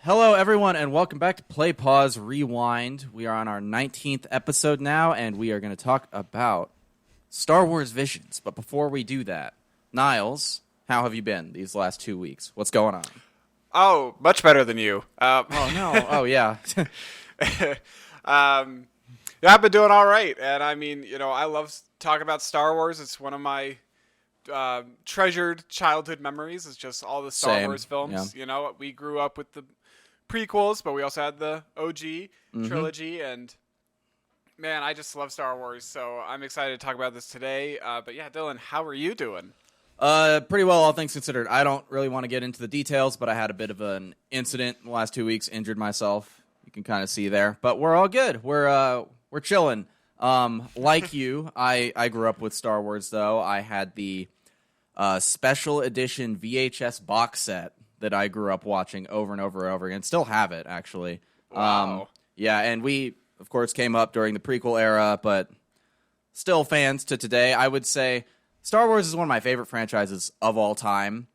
Hello, everyone, and welcome back to Play, Pause, Rewind. We are on our 19th episode now, and we are going to talk about Star Wars Visions. But before we do that, Niles, how have you been these last 2 weeks? What's going on? Oh, much better than you. Oh, no. Oh, yeah. Yeah, I've been doing all right. And I mean, I love talking about Star Wars. It's one of my treasured childhood memories. It's just all the Star Same, Wars films. yeah. We grew up with the prequels, but we also had the OG trilogy. And man, I just love Star Wars. So I'm excited to talk about this today. But yeah, Dylan, how are you doing? Pretty well, all things considered. I don't really want to get into the details, but I had a bit of an incident in the last 2 weeks, injured myself. You can kind of see there, but we're all good. We're chilling. Like you, I grew up with Star Wars, though. I had the special edition VHS box set that I grew up watching over and over and over again. Still have it, actually. Wow. Yeah, and we, of course, came up during the prequel era, but still fans to today. I would say Star Wars is one of my favorite franchises of all time,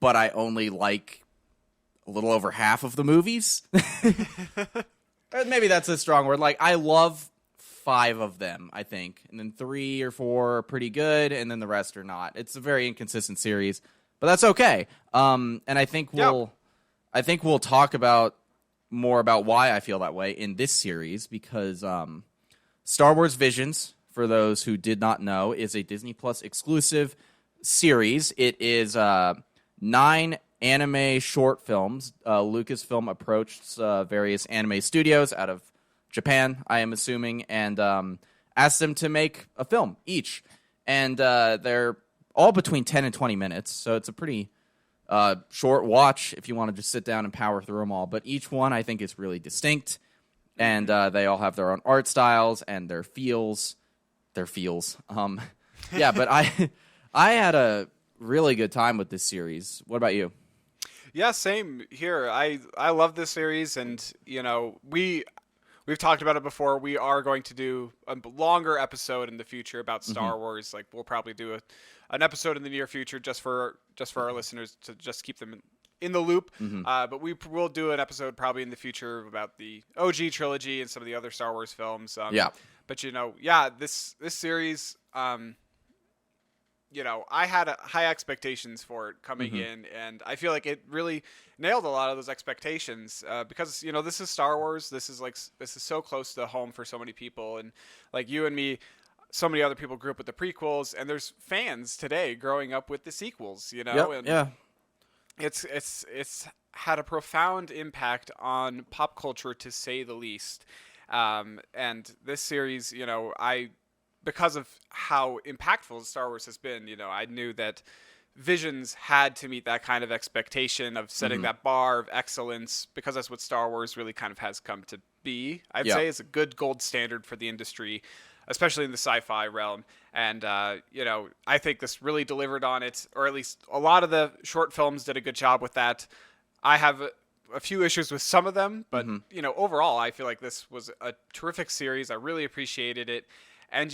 but I only like a little over half of the movies. Or maybe that's a strong word. Like, I love 5 of them, I think, and then 3 or 4 are pretty good, and then the rest are not. It's a very inconsistent series, but that's okay. And I think we'll talk about more about why I feel that way in this series, because Star Wars Visions, for those who did not know, is a Disney Plus exclusive series. It is 9 anime short films. Lucasfilm approached various anime studios out of Japan, I am assuming, and asked them to make a film each. And they're all between 10 and 20 minutes, so it's a pretty short watch if you want to just sit down and power through them all. But each one, I think, is really distinct, and they all have their own art styles and their feels. Yeah, but I had a really good time with this series. What about you? Yeah, same here. I love this series, and we've talked about it before. We are going to do a longer episode in the future about Star Wars. Like, we'll probably do an episode in the near future just for our listeners to just keep them in the loop. But we will do an episode probably in the future about the OG trilogy and some of the other Star Wars films. Yeah. But this series, I had high expectations for it coming in, and I feel like it really nailed a lot of those expectations because this is Star Wars. This is so close to home for so many people, and like you and me, so many other people grew up with the prequels, and there's fans today growing up with the sequels. Yep, and yeah. it's had a profound impact on pop culture, to say the least. And this series, because of how impactful Star Wars has been, I knew that Visions had to meet that kind of expectation of setting that bar of excellence, because that's what Star Wars really kind of has come to be. I'd say is a good gold standard for the industry, especially in the sci-fi realm. And, I think this really delivered on it, or at least a lot of the short films did a good job with that. I have a few issues with some of them, but, overall, I feel like this was a terrific series. I really appreciated it. And,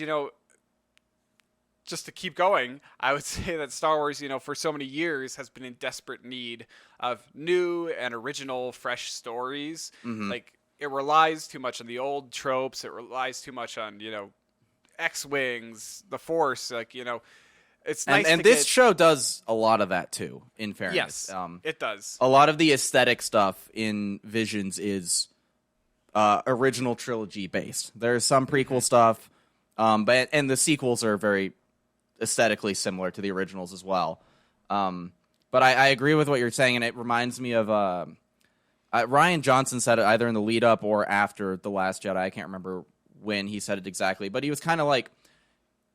just to keep going, I would say that Star Wars, for so many years has been in desperate need of new and original, fresh stories. Like, it relies too much on the old tropes. It relies too much on, X-Wings, the Force, it's nice. And this show does a lot of that too, in fairness. Yes, it does. A lot of the aesthetic stuff in Visions is original trilogy based. There's some prequel stuff, but the sequels are very aesthetically similar to the originals as well. But I agree with what you're saying, and it reminds me of Rian Johnson said it either in the lead up or after The Last Jedi. I can't remember when he said it exactly, but he was kind of like,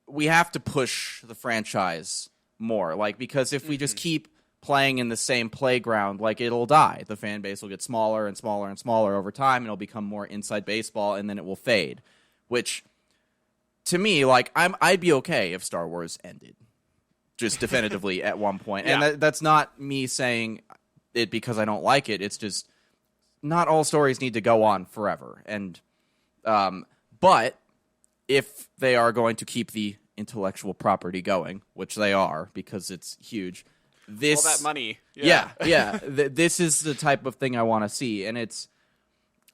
we have to push the franchise more, because if we just keep playing in the same playground, it'll die. The fan base will get smaller and smaller and smaller over time, and it'll become more inside baseball, and then it will fade. Which, to me, I'd be okay if Star Wars ended, just definitively at one point. Yeah. And that's not me saying it because I don't like it. It's just not all stories need to go on forever. And but if they are going to keep the intellectual property going, which they are because it's huge, this all that money. This is the type of thing I want to see, and it's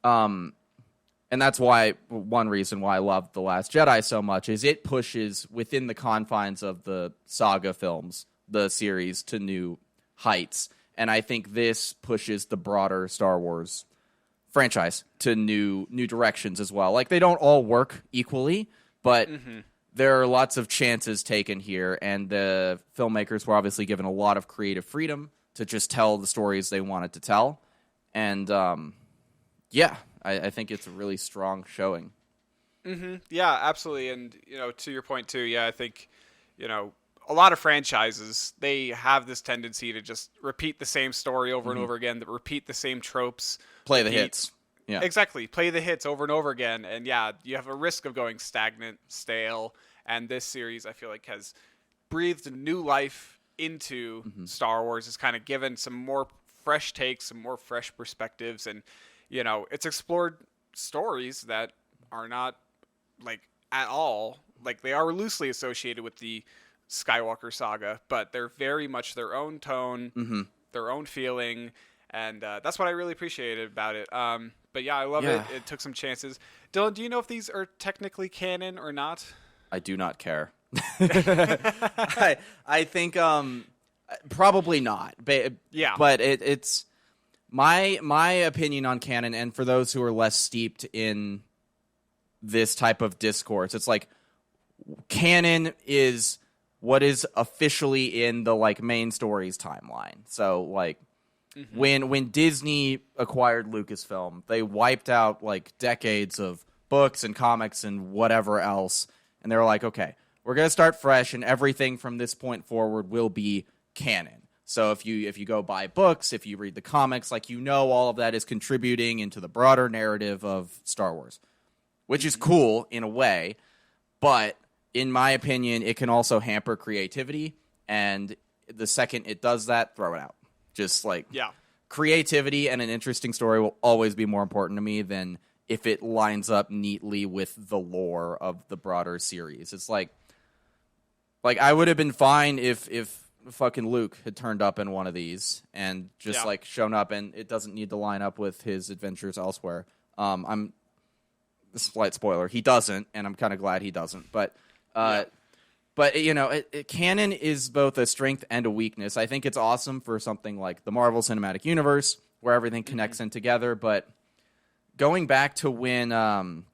and that's why one reason why I love The Last Jedi so much is it pushes within the confines of the saga films, the series, to new heights, and I think this pushes the broader Star Wars franchise to new directions as well. Like, they don't all work equally, but there are lots of chances taken here, and the filmmakers were obviously given a lot of creative freedom to just tell the stories they wanted to tell. And I think it's a really strong showing. Yeah, absolutely. And, to your point too, I think, a lot of franchises, they have this tendency to just repeat the same story over and over again, that repeat the same tropes. Play the hits. Yeah. Exactly. Play the hits over and over again. And you have a risk of going stagnant, stale. And this series, I feel like, has breathed new life into Star Wars. It's kind of given some more fresh takes, some more fresh perspectives. And, it's explored stories that are not, like, at all, like, they are loosely associated with the Skywalker saga, but they're very much their own tone, their own feeling. And that's what I really appreciated about it. But yeah, I love it. It took some chances. Dylan, do you know if these are technically canon or not? I do not care. I think probably not. But it's my opinion on canon, and for those who are less steeped in this type of discourse, it's like canon is what is officially in the like main stories timeline. So like when Disney acquired Lucasfilm, they wiped out like decades of books and comics and whatever else, and they were like, okay, we're gonna start fresh, and everything from this point forward will be canon. So if you go buy books, if you read the comics, like, all of that is contributing into the broader narrative of Star Wars, which is cool in a way, but in my opinion, it can also hamper creativity, and the second it does that, throw it out. Just like creativity and an interesting story will always be more important to me than if it lines up neatly with the lore of the broader series. It's like I would have been fine if fucking Luke had turned up in one of these and just like shown up, and it doesn't need to line up with his adventures elsewhere. I'm a slight spoiler. He doesn't, and I'm kind of glad he doesn't. But canon is both a strength and a weakness. I think it's awesome for something like the Marvel Cinematic Universe, where everything connects in together. But going back to when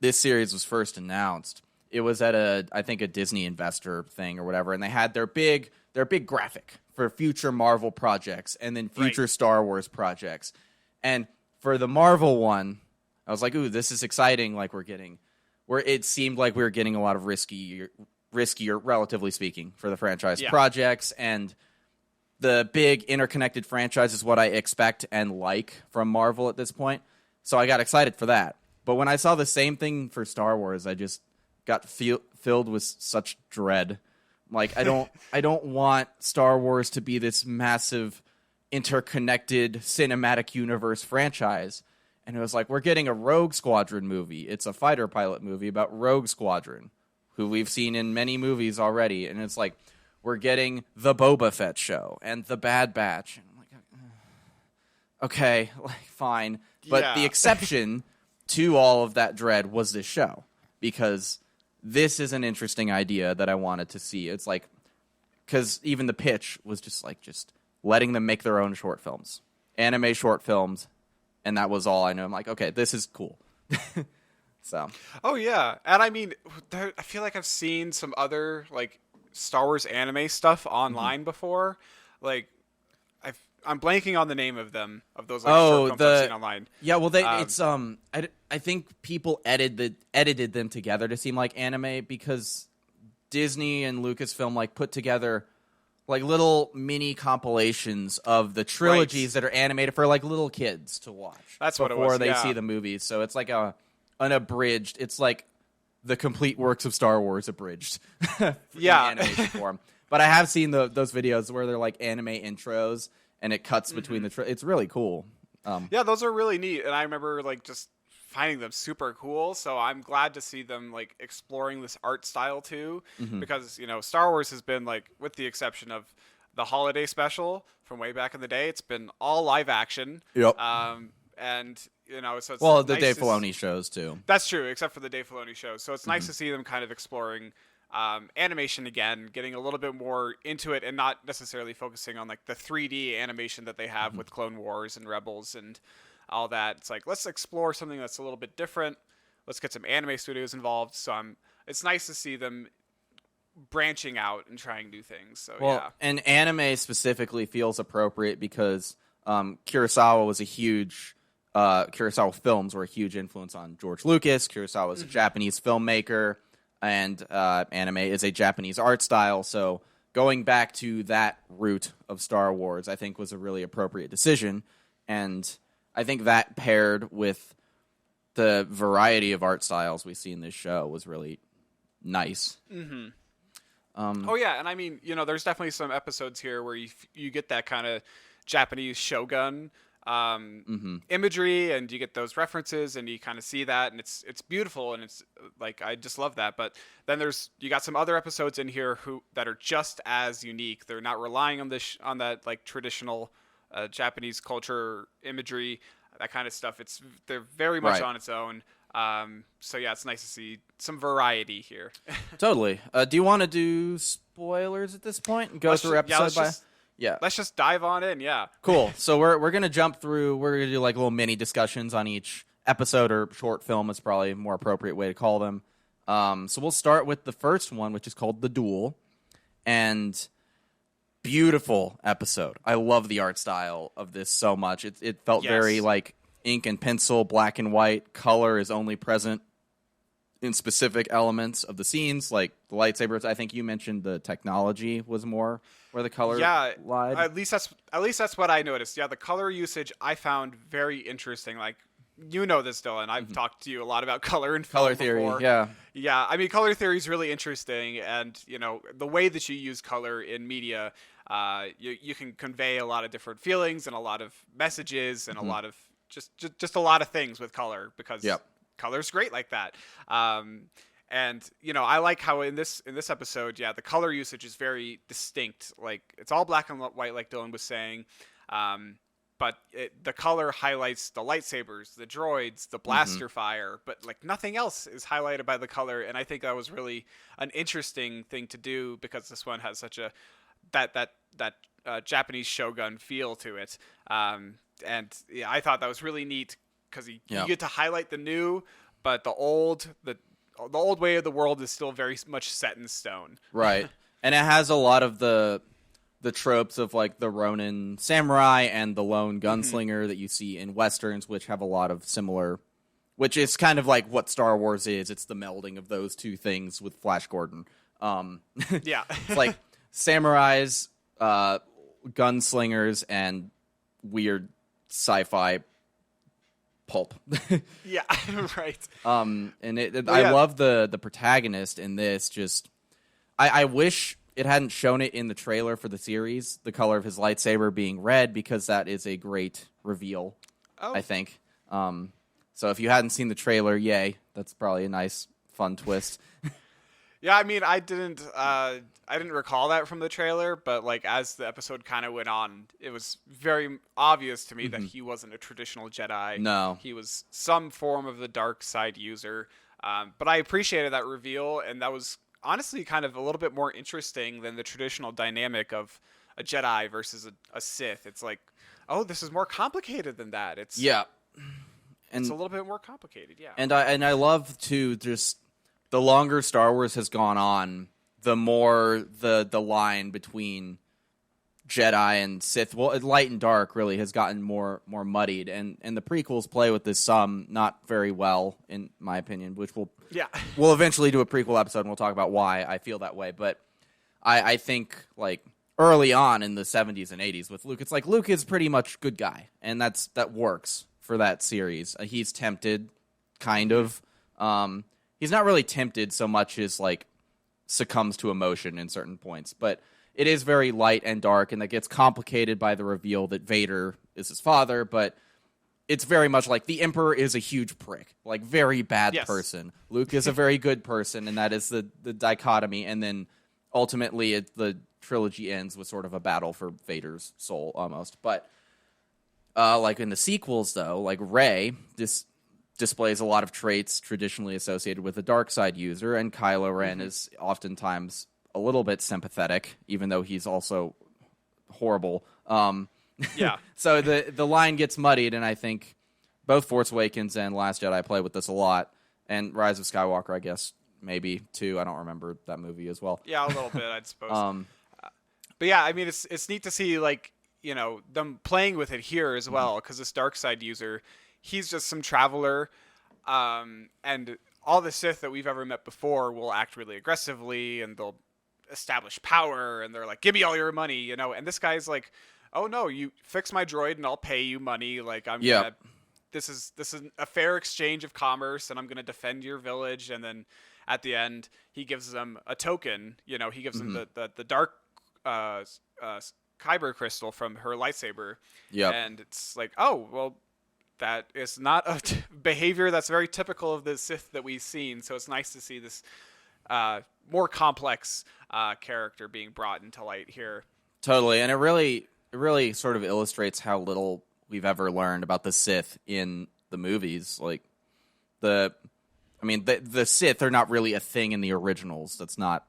this series was first announced, it was at I think a Disney investor thing or whatever, and they had their big graphic for future Marvel projects and then future Star Wars projects. And for the Marvel one, I was like, ooh, this is exciting. Like, where it seemed like we were getting a lot of riskier, relatively speaking, for the franchise projects. And the big interconnected franchise is what I expect and like from Marvel at this point. So I got excited for that. But when I saw the same thing for Star Wars, I just got filled with such dread. Like, I don't want Star Wars to be this massive interconnected cinematic universe franchise. And it was like, we're getting a Rogue Squadron movie. It's a fighter pilot movie about Rogue Squadron, who we've seen in many movies already. And it's like, we're getting the Boba Fett show and the Bad Batch. And I'm like, okay, like, fine. But the exception to all of that dread was this show, because this is an interesting idea that I wanted to see. It's like, because even the pitch was just letting them make their own short films, anime short films, and that was all I knew. I'm like, okay, this is cool. So. Oh yeah, and I mean, I feel like I've seen some other like Star Wars anime stuff online before. Like, I'm blanking on the name of them, of those like short films I've seen online. Yeah, well, it's I think people edited them together to seem like anime, because Disney and Lucasfilm like put together like little mini compilations of the trilogies that are animated for like little kids to watch. That's what it was. Before they see the movies. So it's like an abridged. It's like the complete works of Star Wars abridged. In animation form. But I have seen those videos where they're like anime intros, and it cuts between it's really cool. Yeah, those are really neat, and I remember like just finding them super cool. So I'm glad to see them like exploring this art style too, because Star Wars has been like, with the exception of the holiday special from way back in the day. It's been all live action. Yep. And so it's Well, the nice Dave to Filoni shows too. That's true, except for the Dave Filoni shows. So it's nice to see them kind of exploring animation again, getting a little bit more into it, and not necessarily focusing on like the 3D animation that they have with Clone Wars and Rebels and all that. It's like, let's explore something that's a little bit different. Let's get some anime studios involved. So it's nice to see them branching out and trying new things. So and anime specifically feels appropriate because Kurosawa was a huge Kurosawa films were a huge influence on George Lucas. Kurosawa was a Japanese filmmaker, and anime is a Japanese art style. So going back to that root of Star Wars, I think was a really appropriate decision. And I think that paired with the variety of art styles we see in this show was really nice. Mm-hmm. And I mean, there's definitely some episodes here where you get that kind of Japanese shogun imagery, and you get those references, and you kind of see that, and it's beautiful, and it's like, I just love that. But then you got some other episodes in here that are just as unique. They're not relying on on that like traditional Japanese culture imagery, that kind of stuff. They're very much on its own. So yeah, it's nice to see some variety here. Totally. Do you want to do spoilers at this point and go through episode by? Yeah. Let's just dive on in. Yeah. Cool. So we're gonna jump through. We're gonna do like little mini discussions on each episode, or short film is probably a more appropriate way to call them. So we'll start with the first one, which is called The Duel, and beautiful episode. I love the art style of this so much. It felt very like ink and pencil, black and white. Color is only present in specific elements of the scenes, like the lightsabers. I think you mentioned the technology was more where the color lied. At least that's what I noticed. Yeah, the color usage I found very interesting. Like, this, Dylan. I've talked to you a lot about color and color theory. Before. Yeah. I mean, color theory is really interesting, and the way that you use color in media, you can convey a lot of different feelings and a lot of messages and a lot of just a lot of things with color, because color's great like that. And I like how in this episode, the color usage is very distinct. Like, it's all black and white, like Dylan was saying. But the color highlights the lightsabers, the droids, the blaster fire, but like nothing else is highlighted by the color. And I think that was really an interesting thing to do, because this one has such a that Japanese shogun feel to it. And I thought that was really neat, because you get to highlight the new, but the old way of the world is still very much set in stone. Right. And it has a lot of the tropes of like the Ronin samurai and the lone gunslinger that you see in Westerns, which have a lot of similar, which is kind of like what Star Wars is. It's the melding of those two things with Flash Gordon. It's like samurais, gunslingers, and weird sci-fi pulp. Yeah, right. I love the protagonist in this. Just, I wish it hadn't shown it in the trailer for the series, the color of his lightsaber being red, because that is a great reveal, I think. So if you hadn't seen the trailer, yay. That's probably a nice, fun twist. Yeah, I mean, I didn't recall that from the trailer, but like as the episode kind of went on, it was very obvious to me that he wasn't a traditional Jedi. No, he was some form of the dark side user. But I appreciated that reveal, and that was honestly kind of a little bit more interesting than the traditional dynamic of a Jedi versus a Sith. It's like, oh, this is more complicated than that. It's a little bit more complicated. Yeah, and I love too, just the longer Star Wars has gone on, the more the line between Jedi and Sith, well, light and dark, really has gotten more muddied, and the prequels play with this some, not very well, in my opinion, which we'll eventually do a prequel episode and we'll talk about why I feel that way. But I think like early on in the 70s and 80s with Luke, it's like Luke is pretty much good guy, and that works for that series. He's tempted, kind of. He's not really tempted so much as like succumbs to emotion in certain points, but it is very light and dark, and that gets complicated by the reveal that Vader is his father. But it's very much like the Emperor is a huge prick, like very bad person. Luke is a very good person, and that is the dichotomy. And then ultimately, the trilogy ends with sort of a battle for Vader's soul almost. But like in the sequels, though, like Rey displays a lot of traits traditionally associated with a dark side user, and Kylo Ren is oftentimes a little bit sympathetic, even though he's also horrible. Yeah. So the line gets muddied, and I think both Force Awakens and Last Jedi play with this a lot, and Rise of Skywalker, I guess, maybe too. I don't remember that movie as well. Yeah, a little bit, I'd suppose. But yeah, I mean, it's neat to see, like, you know, them playing with it here as well, because this dark side user, he's just some traveler, and all the Sith that we've ever met before will act really aggressively, and they'll establish power, and they're like, give me all your money, you know, and this guy's like, oh no, you fix my droid and I'll pay you money, like, this is a fair exchange of commerce, and I'm gonna defend your village. And then at the end he gives them a token, you know, he gives them the dark kyber crystal from her lightsaber. And it's like, oh well, that is not a behavior that's very typical of the Sith that we've seen, so it's nice to see this more complex character being brought into light here. Totally. And it really sort of illustrates how little we've ever learned about the Sith in the movies. Like the Sith are not really a thing in the originals. That's not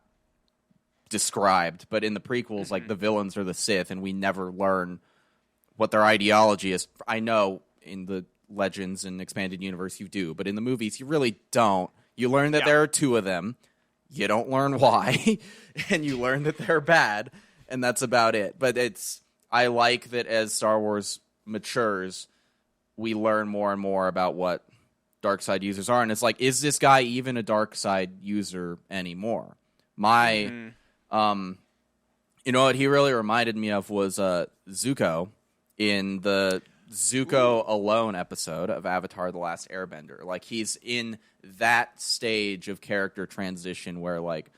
described. But in the prequels, like the villains are the Sith, and we never learn what their ideology is. I know in the Legends and Expanded Universe you do, but in the movies you really don't. You learn that there are two of them. You don't learn why, and you learn that they're bad, and that's about it. But I like that as Star Wars matures, we learn more and more about what dark side users are, and it's like, is this guy even a dark side user anymore? You know what he really reminded me of was Zuko in the Zuko Alone episode of Avatar: The Last Airbender. Like, he's in that stage of character transition where, like,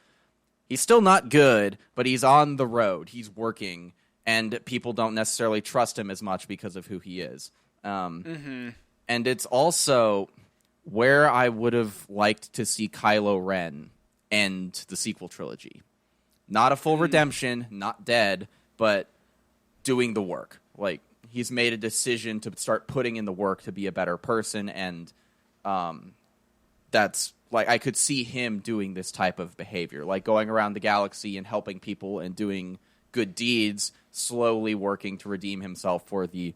he's still not good, but he's on the road, he's working, and people don't necessarily trust him as much because of who he is. And it's also where I would have liked to see Kylo Ren end the sequel trilogy. Not a full redemption, not dead, but doing the work. Like, he's made a decision to start putting in the work to be a better person, and that's, like, I could see him doing this type of behavior, like going around the galaxy and helping people and doing good deeds, slowly working to redeem himself for the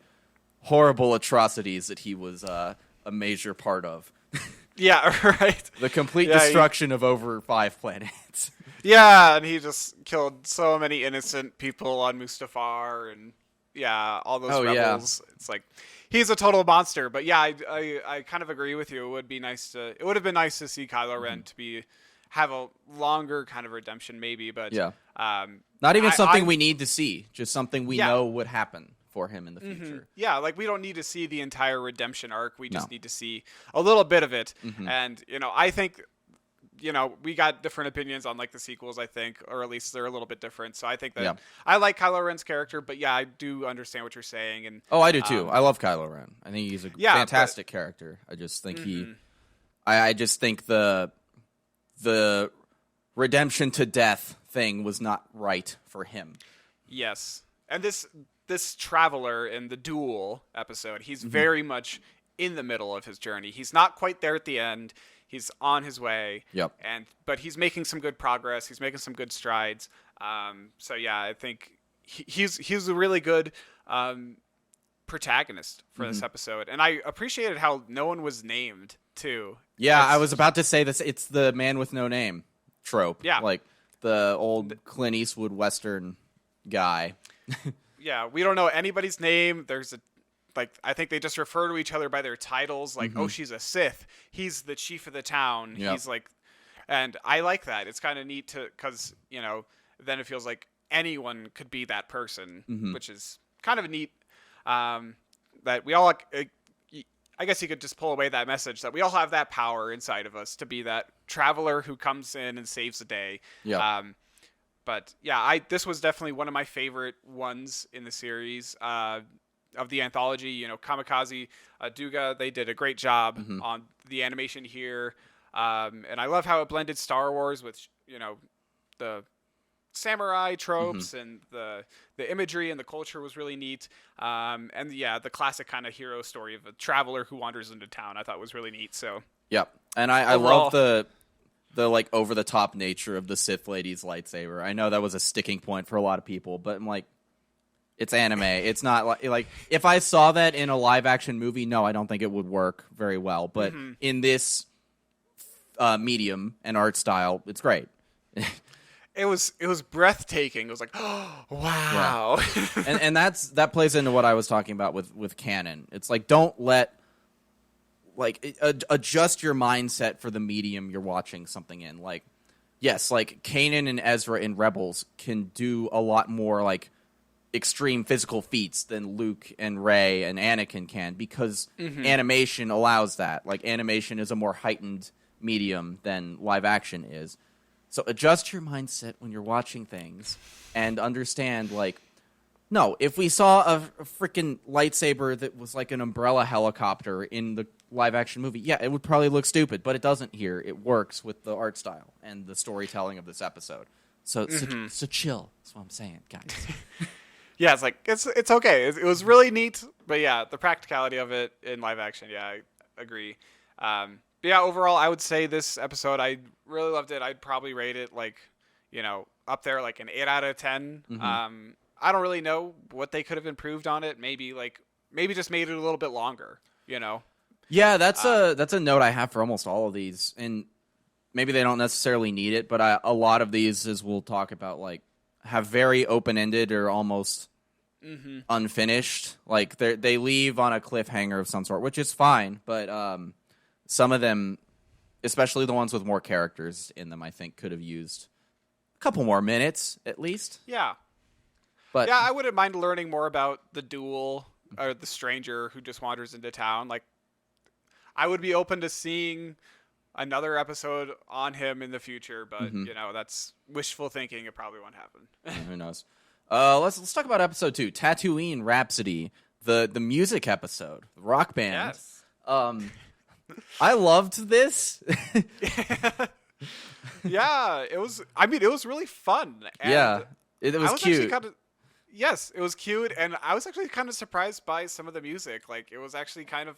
horrible atrocities that he was a major part of. Yeah, right. The complete destruction of over 5 planets. Yeah, and he just killed so many innocent people on Mustafar, and all those rebels. Yeah. It's like, he's a total monster. But yeah, I kind of agree with you. It would have been nice to see Kylo Ren to have a longer kind of redemption, maybe. But not even something we need to see, just something we know would happen for him in the future. Yeah, like, we don't need to see the entire redemption arc. We just need to see a little bit of it. And, you know, I think, you know, we got different opinions on, like, the sequels, I think, or at least they're a little bit different. So I think that I like Kylo Ren's character, but I do understand what you're saying. And I do too. I love Kylo Ren. I think he's a fantastic character. I just think I just think the redemption to death thing was not right for him. Yes. And this traveler in the Duel episode, he's very much in the middle of his journey. He's not quite there at the end. He's on his way. But he's making some good progress. He's making some good strides. So yeah, I think he's a really good protagonist for this episode. And I appreciated how no one was named too. Yeah, I was about to say this. It's the man with no name trope. Yeah, like the old Clint Eastwood Western guy. Yeah, we don't know anybody's name. I think they just refer to each other by their titles. Like, oh, she's a Sith. He's the chief of the town. He's like, and I like that. It's kind of neat because, you know, then it feels like anyone could be that person, which is kind of neat. That we all, I guess you could just pull away that message that we all have that power inside of us to be that traveler who comes in and saves the day. Yeah. But yeah, this was definitely one of my favorite ones in the series of the anthology. You know, Kamikaze, Duga, they did a great job on the animation here, and I love how it blended Star Wars with, you know, the samurai tropes, and the imagery and the culture was really neat. And yeah, the classic kind of hero story of a traveler who wanders into town, I thought was really neat. So yep, and I love the like over the top nature of the Sith lady's lightsaber. I know that was a sticking point for a lot of people, but I'm like, it's anime. It's not like if I saw that in a live action movie, no, I don't think it would work very well. But in this medium and art style, it's great. It was breathtaking. It was like, oh, wow. Yeah. and that plays into what I was talking about with canon. It's like, don't let adjust your mindset for the medium you're watching something in. Like, yes, like Kanan and Ezra in Rebels can do a lot more like extreme physical feats than Luke and Rey and Anakin can, because animation allows that. Like, animation is a more heightened medium than live action is. So adjust your mindset when you're watching things and understand, like, no, if we saw a freaking lightsaber that was like an umbrella helicopter in the live action movie, yeah, it would probably look stupid, but it doesn't here. It works with the art style and the storytelling of this episode. So chill. That's what I'm saying, guys. Yeah, it's like it's okay. It was really neat, but yeah, the practicality of it in live action, yeah, I agree. But yeah, overall, I would say this episode, I really loved it. I'd probably rate it like, up there, like an 8 out of 10. I don't really know what they could have improved on it. Maybe just made it a little bit longer. Yeah, that's a note I have for almost all of these, and maybe they don't necessarily need it, but a lot of these, as we'll talk about, like, have very open-ended or almost unfinished. Like, they leave on a cliffhanger of some sort, which is fine, but some of them, especially the ones with more characters in them, I think could have used a couple more minutes at least. Yeah. But yeah, I wouldn't mind learning more about the duel or the stranger who just wanders into town. Like, I would be open to seeing another episode on him in the future, but that's wishful thinking. It probably won't happen. Who knows? Let's talk about episode 2, Tatooine Rhapsody, the music episode, the rock band. Yes. I loved this. Yeah, it was. I mean, it was really fun. And yeah, it was cute. Yes, it was cute, and I was actually kind of surprised by some of the music. Like, it was actually kind of,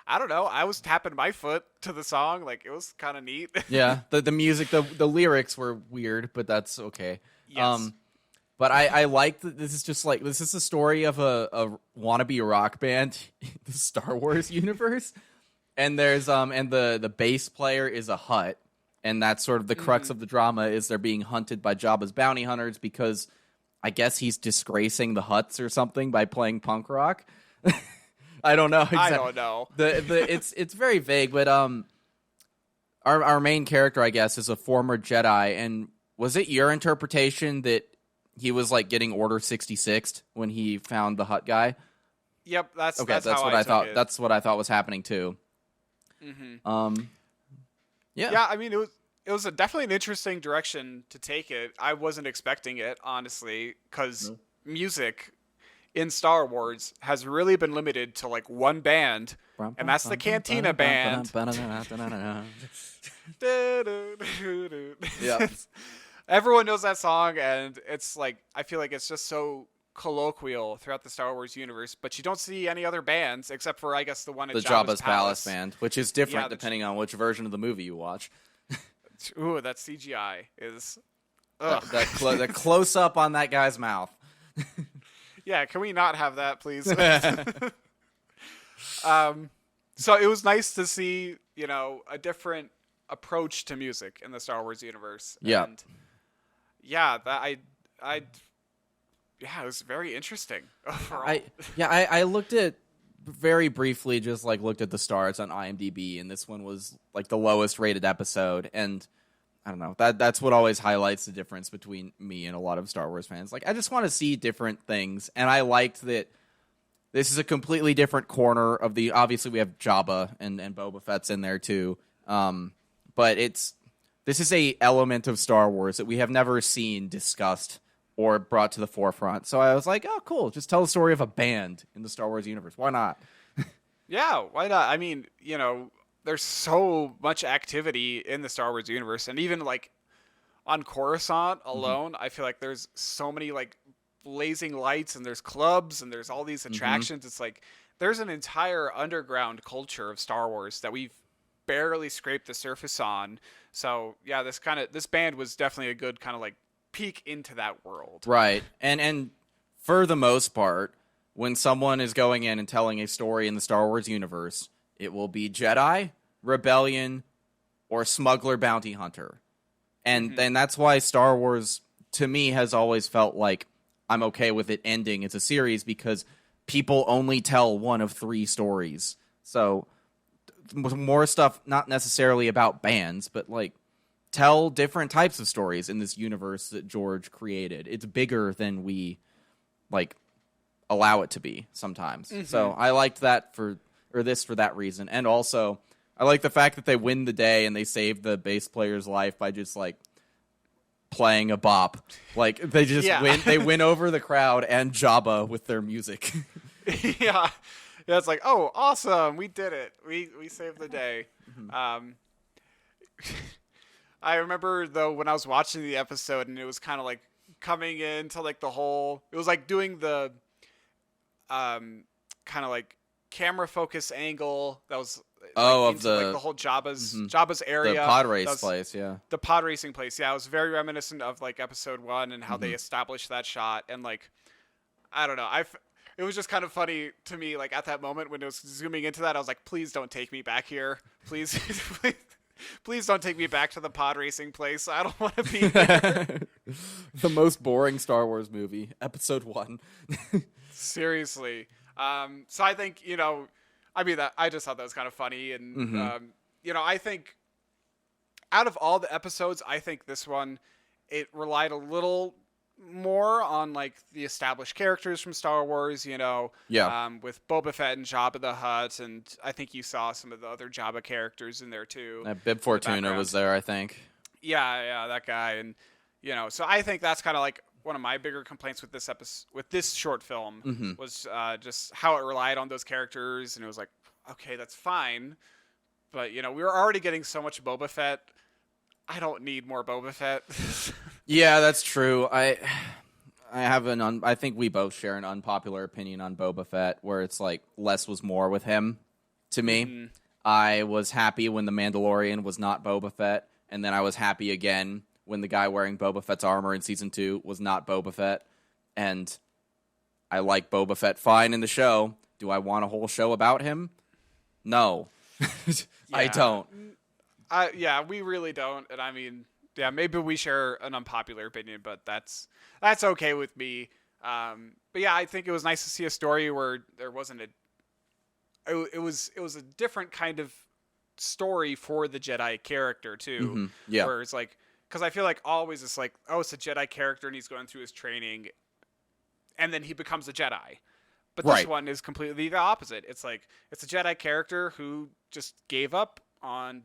I don't know, I was tapping my foot to the song. Like, it was kind of neat. Yeah, the music, the lyrics were weird, but that's okay. Yes. But I like that this is just like, this is the story of a wannabe rock band in the Star Wars universe. And there's and the bass player is a Hutt, and that's sort of the crux of the drama, is they're being hunted by Jabba's bounty hunters because I guess he's disgracing the Hutts or something by playing punk rock. I don't know. I don't know. It's very vague, but our main character, I guess, is a former Jedi, and was it your interpretation that he was like getting Order 66 when he found the Hutt guy? Yep, that's what how I thought. It. That's what I thought was happening too. Yeah, I mean, it was definitely an interesting direction to take it. I wasn't expecting it, honestly, because music in Star Wars has really been limited to like one band, and that's the Cantina Band. Yeah. Everyone knows that song, and it's like, I feel like it's just so colloquial throughout the Star Wars universe, but you don't see any other bands except for, I guess, the one at Jabba's Palace band, which is different depending on which version of the movie you watch. Ooh, that CGI is that close up on that guy's mouth. Yeah, can we not have that, please? So it was nice to see, a different approach to music in the Star Wars universe. Yeah. And yeah, that it was very interesting overall. I looked at very briefly, just like looked at the stars on IMDb, and this one was like the lowest rated episode. And I don't know, that's what always highlights the difference between me and a lot of Star Wars fans. Like, I just want to see different things, and I liked that this is a completely different corner of the. Obviously, we have Jabba and Boba Fett's in there too, but this is a element of Star Wars that we have never seen discussed or brought to the forefront. So I was like, oh, cool. Just tell the story of a band in the Star Wars universe. Why not? Yeah, why not? I mean, there's so much activity in the Star Wars universe, and even like on Coruscant alone, I feel like there's so many like blazing lights and there's clubs and there's all these attractions. It's like there's an entire underground culture of Star Wars that we've barely scraped the surface on. So yeah, this band was definitely a good kind of like peek into that world. Right. And for the most part, when someone is going in and telling a story in the Star Wars universe, it will be Jedi, Rebellion, or Smuggler Bounty Hunter. And then that's why Star Wars, to me, has always felt like I'm okay with it ending as a series because people only tell one of 3 stories. So more stuff, not necessarily about bands, but like tell different types of stories in this universe that George created. It's bigger than we like allow it to be sometimes. So I liked that for that reason. And also I like the fact that they win the day and they save the bass player's life by just like playing a bop. Like they just win over the crowd and Jabba with their music. Yeah, it's like, oh, awesome, we did it. We saved the day. I remember though when I was watching the episode and it was kind of like coming into like it was like doing the kind of like camera focus angle that was like, the whole Jabba's area, the pod race place, yeah, the pod racing place. Yeah, it was very reminiscent of like episode 1 and how they established that shot. And like, I don't know, it was just kind of funny to me. Like at that moment when it was zooming into that, I was like, please don't take me back here, please, please don't take me back to the pod racing place. I don't want to be there. The most boring Star Wars movie, episode 1. Seriously. So I think, I just thought that was kind of funny. And, I think out of all the episodes, I think this one, it relied a little more on like the established characters from Star Wars, with Boba Fett and Jabba the Hutt. And I think you saw some of the other Jabba characters in there too. Bib Fortuna was there, I think. Yeah, that guy. And, so I think that's kind of like one of my bigger complaints with this short film was just how it relied on those characters, and it was like, okay, that's fine, but we were already getting so much Boba Fett. I don't need more Boba Fett. Yeah, that's true. I think we both share an unpopular opinion on Boba Fett, where it's like less was more with him. To me, I was happy when the Mandalorian was not Boba Fett, and then I was happy again when the guy wearing Boba Fett's armor in Season 2 was not Boba Fett. And I like Boba Fett fine in the show. Do I want a whole show about him? No. I don't. We really don't. And I mean, maybe we share an unpopular opinion, but that's okay with me. But yeah, I think it was nice to see a story where there wasn't it was a different kind of story for the Jedi character too. Yeah. Where it's like, because I feel like always it's like, oh, it's a Jedi character and he's going through his training and then he becomes a Jedi. But this one is completely the opposite. It's like, it's a Jedi character who just gave up on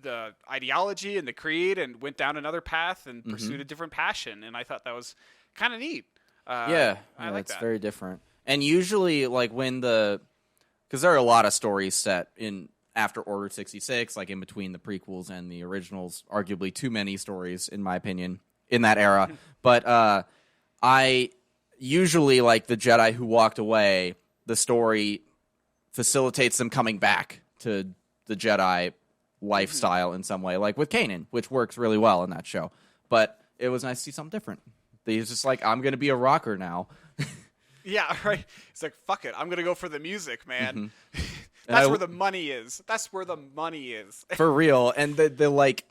the ideology and the creed and went down another path and pursued a different passion. And I thought that was kind of neat. I like it's that. very different. And usually, like, because there are a lot of stories set in after Order 66, like in between the prequels and the originals, arguably too many stories, in my opinion, in that era. But I usually, like the Jedi who walked away, the story facilitates them coming back to the Jedi lifestyle in some way, like with Kanan, which works really well in that show. But it was nice to see something different. He's just like, I'm going to be a rocker now. Yeah, right. It's like, fuck it. I'm going to go for the music, man. That's where the money is. That's where the money is. For real. And they like,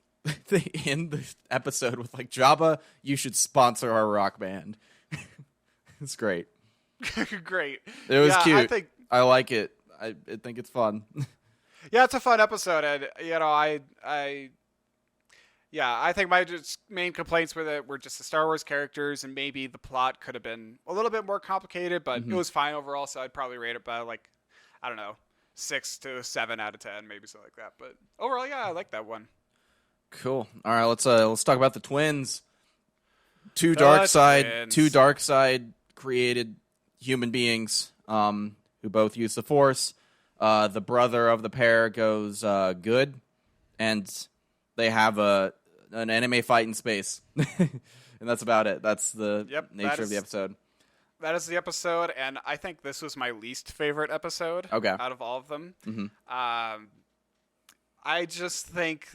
they end the episode with like, Jabba, you should sponsor our rock band. It's great. Great. It was cute. I like it. I think it's fun. Yeah, it's a fun episode. And, I think my main complaints with it were just the Star Wars characters, and maybe the plot could have been a little bit more complicated, but it was fine overall, so I'd probably rate it by, like, I don't know, 6 to 7 out of 10, maybe something like that. But overall, yeah, I like that one. Cool. All right, let's talk about the twins. Two dark side created human beings who both use the Force. The brother of the pair goes good, and they have a an anime fight in space. And that's about it. That's the nature of the episode. That is the episode, and I think this was my least favorite episode out of all of them. I just think,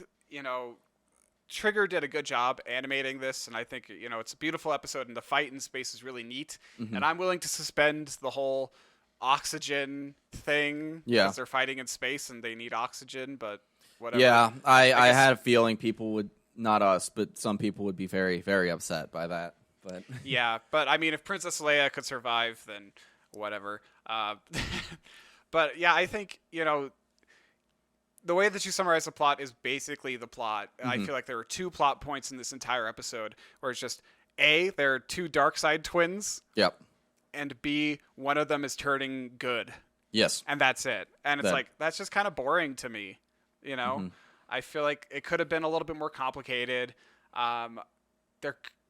Trigger did a good job animating this, and I think, it's a beautiful episode, and the fight in space is really neat. And I'm willing to suspend the whole oxygen thing because they're fighting in space and they need oxygen, but whatever. Yeah, I had a feeling people would, not us, but some people would be very, very upset by that. But yeah, but I mean, if Princess Leia could survive, then whatever. But yeah, I think, the way that you summarize the plot is basically the plot. I feel like there were 2 plot points in this entire episode where it's just, A, there are 2 dark side twins. Yep. And B, one of them is turning good. Yes. And that's it. And it's that's just kind of boring to me, I feel like it could have been a little bit more complicated.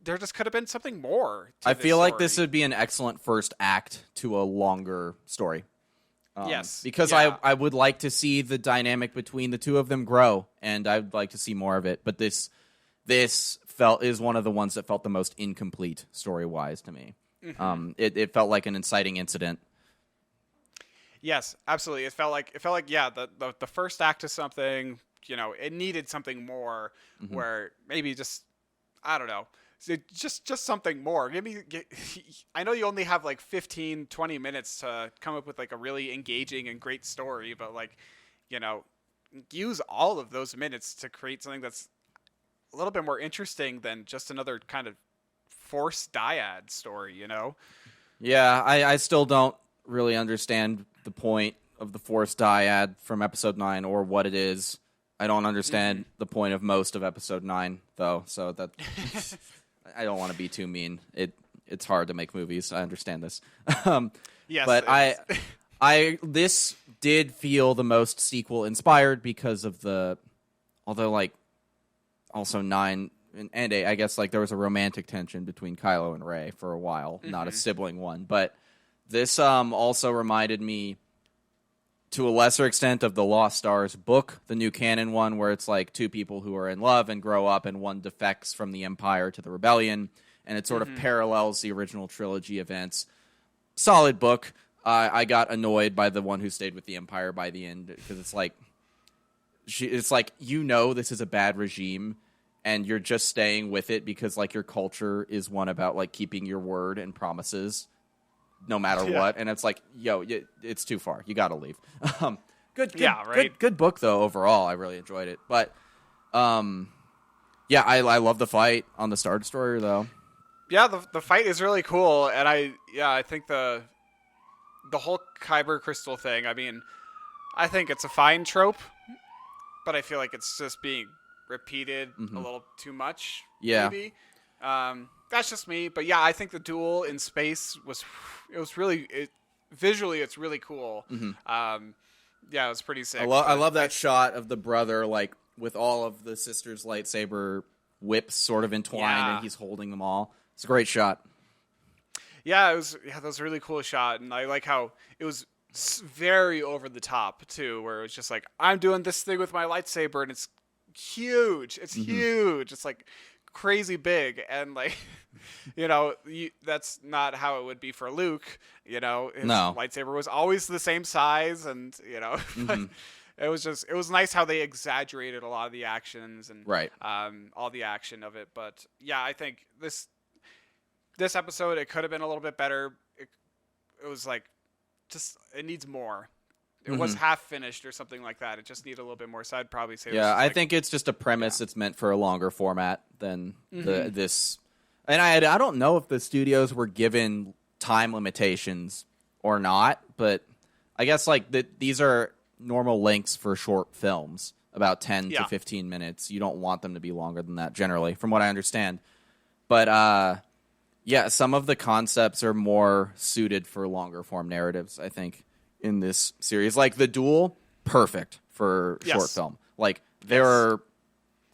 There just could have been something more to I this feel like story. this would be an excellent first act to a longer story. Yes. Because I would like to see the dynamic between the 2 of them grow, and I'd like to see more of it. But this is one of the ones that felt the most incomplete story-wise to me. It felt like an inciting incident. Yes, absolutely. It felt like the first act of something, it needed something more where maybe just, I don't know, just something more. I know you only have like 15, 20 minutes to come up with like a really engaging and great story, but use all of those minutes to create something that's a little bit more interesting than just another kind of forced dyad story, Yeah, I still don't really understand the point of the forced dyad from episode 9 or what it is. I don't understand the point of most of episode 9 though, so that I don't want to be too mean. It's hard to make movies. I understand this. Yes, but this did feel the most sequel inspired because of also 9 and 8, I guess there was a romantic tension between Kylo and Rey for a while, not a sibling one. But this also reminded me, to a lesser extent, of the Lost Stars book, the new canon one, where it's 2 people who are in love and grow up, and one defects from the Empire to the Rebellion, and it sort of parallels the original trilogy events. Solid book. I got annoyed by the one who stayed with the Empire by the end, because it's this is a bad regime, and you're just staying with it because your culture is one about keeping your word and promises no matter what, and it's it's too far, you gotta leave. Good book though overall. I really enjoyed it, but I love the fight on the Star Destroyer though. The fight is really cool, and I think the whole Kyber crystal thing, I mean, I think it's a fine trope, but I feel like it's just being repeated a little too much. Maybe. That's just me, but I think the duel in space visually it's really cool. It was pretty sick. I love that shot of the brother with all of the sisters' lightsaber whips sort of entwined, and he's holding them all. It's a great shot. That was a really cool shot, and I like how it was very over the top too, where it was just I'm doing this thing with my lightsaber, and it's huge. It's huge. It's crazy big, and that's not how it would be for Luke. His lightsaber was always the same size, and it was nice how they exaggerated a lot of the actions and all the action of it. But I think this episode, it could have been a little bit better. It was it needs more. It was half finished or something like that. It just needed a little bit more. So I'd probably say I think it's just a premise that's meant for a longer format than this. And I don't know if the studios were given time limitations or not, but I guess these are normal lengths for short films, about 10 to 15 minutes. You don't want them to be longer than that generally, from what I understand. But some of the concepts are more suited for longer form narratives, I think, in this series. The duel, perfect for short film. There are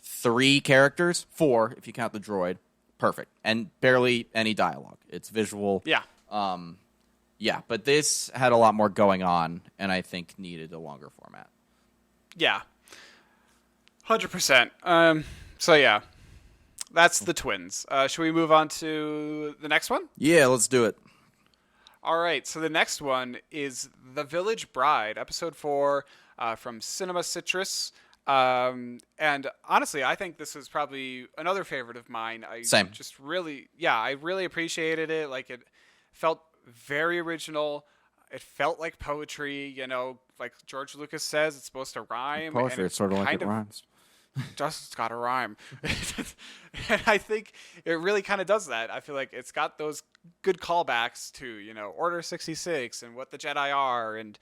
3 characters, 4 if you count the droid, perfect, and barely any dialogue. It's visual. But this had a lot more going on, and I think needed a longer format. 100%. That's the twins. Should we move on to the next one? Yeah, let's do it. All right, so the next one is The Village Bride, episode 4 from Cinema Citrus. And honestly, I think this is probably another favorite of mine. Same. I really appreciated it. Like, it felt very original. It felt like poetry, like George Lucas says, it's supposed to rhyme. Poetry, and it's sort of like it rhymes. Just got to rhyme. And I think it really kind of does that. I feel like it's got those good callbacks to, Order 66 and what the Jedi are, and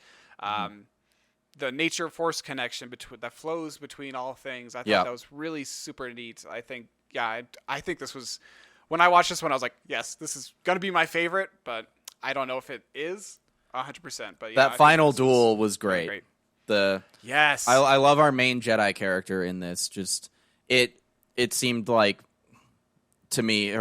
the nature force connection that flows between all things. I thought that was really super neat. I think, I think this was, when I watched this one, I was like, yes, this is going to be my favorite, but I don't know if it is 100%. But that final duel was great. Great. Yes, I love our main Jedi character in this. Just it seemed like to me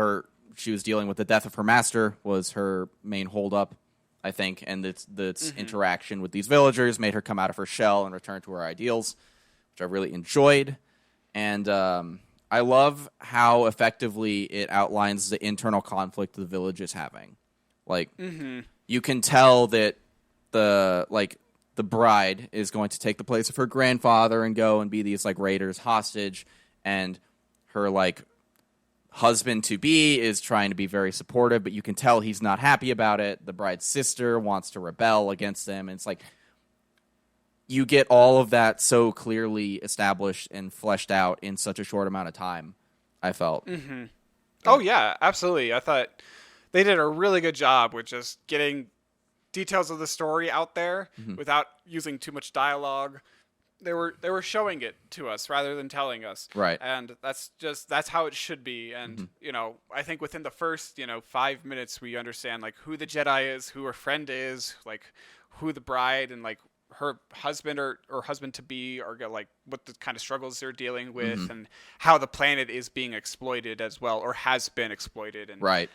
she was dealing with the death of her master was her main holdup, I think, and its interaction with these villagers made her come out of her shell and return to her ideals, which I really enjoyed. And I love how effectively it outlines the internal conflict the village is having. Like you can tell that the bride is going to take the place of her grandfather and go and be these raiders hostage, and her husband to be is trying to be very supportive, but you can tell he's not happy about it. The bride's sister wants to rebel against them, and it's like you get all of that so clearly established and fleshed out in such a short amount of time, I felt. Oh yeah, absolutely. I thought they did a really good job with just getting details of the story out there without using too much dialogue. They were showing it to us rather than telling us. Right. And that's how it should be. And I think within the first 5 minutes we understand who the Jedi is, who her friend is, who the bride and her husband or husband to be are what the kind of struggles they're dealing with, and how the planet is being exploited as well, or has been exploited. And right.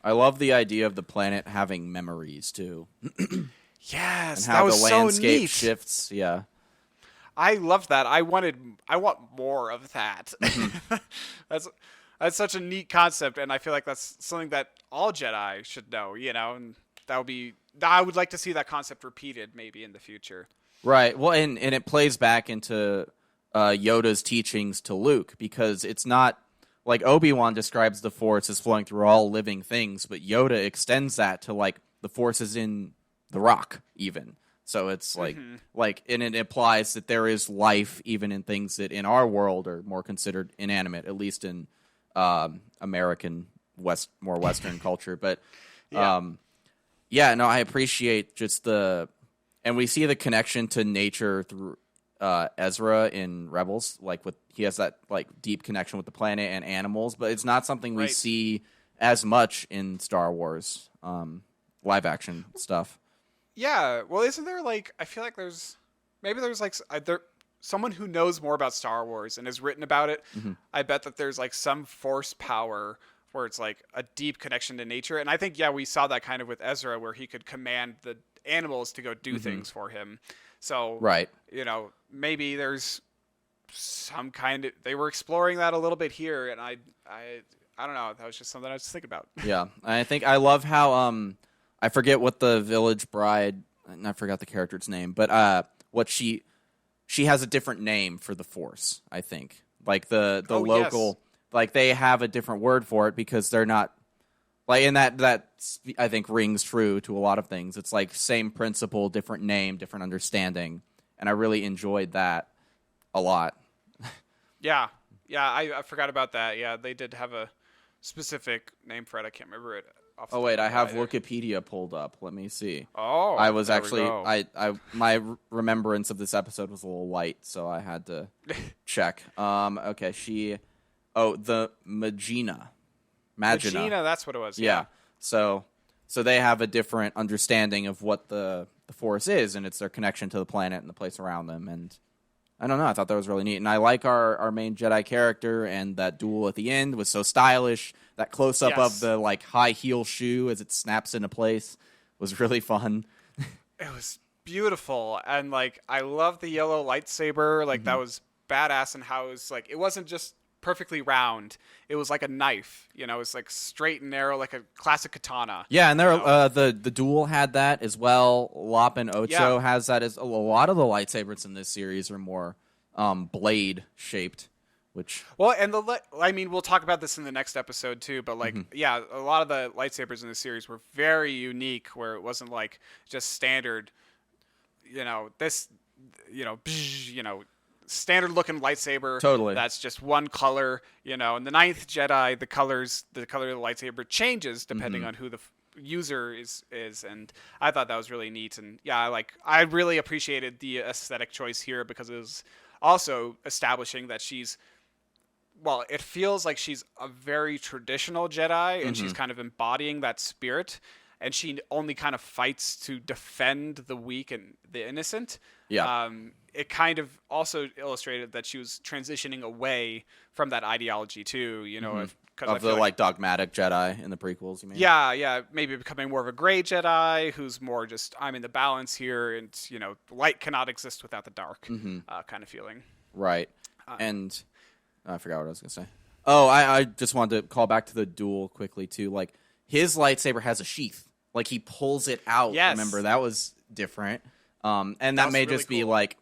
I love the idea of the planet having memories too. Yes, and how that was the landscape so neat. shifts. Yeah, I love that. I want more of that. That's such a neat concept, and I feel like that's something that all Jedi should know. And I would like to see that concept repeated maybe in the future. Right. Well, and it plays back into Yoda's teachings to Luke, because it's not. Like Obi-Wan describes the Force as flowing through all living things, but Yoda extends that to the Force is in the rock even. So it's and it implies that there is life even in things that in our world are more considered inanimate, at least in American more Western culture. But no, I appreciate just and we see the connection to nature through Ezra in Rebels, he has that deep connection with the planet and animals, but it's not something we see as much in Star Wars live action stuff. Yeah, well, isn't there I feel like there's someone who knows more about Star Wars and has written about it. I bet that there's some Force power where it's a deep connection to nature, and I think we saw that kind of with Ezra, where he could command the animals to go do things for him. So maybe there's some kind of, they were exploring that a little bit here, and I don't know, that was just something I was thinking about. Yeah, I think I love how I forget what the village bride, and I forgot the character's name, but what she has a different name for the Force, I think. The local, they have a different word for it because they're not and that I think rings true to a lot of things. It's same principle, different name, different understanding, and I really enjoyed that a lot. Yeah, I forgot about that. Yeah, they did have a specific name for it. I can't remember it. Oh wait, I have Wikipedia pulled up. Let me see. Oh, I was actually my remembrance of this episode was a little light, so I had to check. Okay, the Magina, that's what it was. Yeah. So they have a different understanding of what the Force is, and it's their connection to the planet and the place around them. And I don't know, I thought that was really neat. And I like our main Jedi character, and that duel at the end was so stylish. That close-up of the high heel shoe as it snaps into place was really fun. It was beautiful, and I love the yellow lightsaber. That was badass, and how it was it wasn't just perfectly round. It was like a knife, you know, it's like straight and narrow, like a classic katana. Yeah, and there the duel had that as well. Lop and Ocho has that as a lot of the lightsabers in this series are more blade shaped, which and we'll talk about this in the next episode too, but like a lot of the lightsabers in the series were very unique, where it wasn't like just standard, you know, standard looking lightsaber. Totally. That's just one color, you know. In the Ninth Jedi, the color of the lightsaber changes depending on who the user is, and I thought that was really neat. And I really appreciated the aesthetic choice here, because it was also establishing that it feels like she's a very traditional Jedi, and she's kind of embodying that spirit, and she only kind of fights to defend the weak and the innocent. Yeah. It kind of also illustrated that she was transitioning away from that ideology too, you know, of the like dogmatic Jedi in the prequels, you mean? Yeah, maybe becoming more of a gray Jedi who's more just, I'm in the balance here, and, you know, light cannot exist without the dark, kind of feeling. Right. And I forgot what I was going to say. Oh, I just wanted to call back to the duel quickly too. Like, his lightsaber has a sheath. Like, he pulls it out. Yes. Remember, that was different. And that may really just be cool. Like,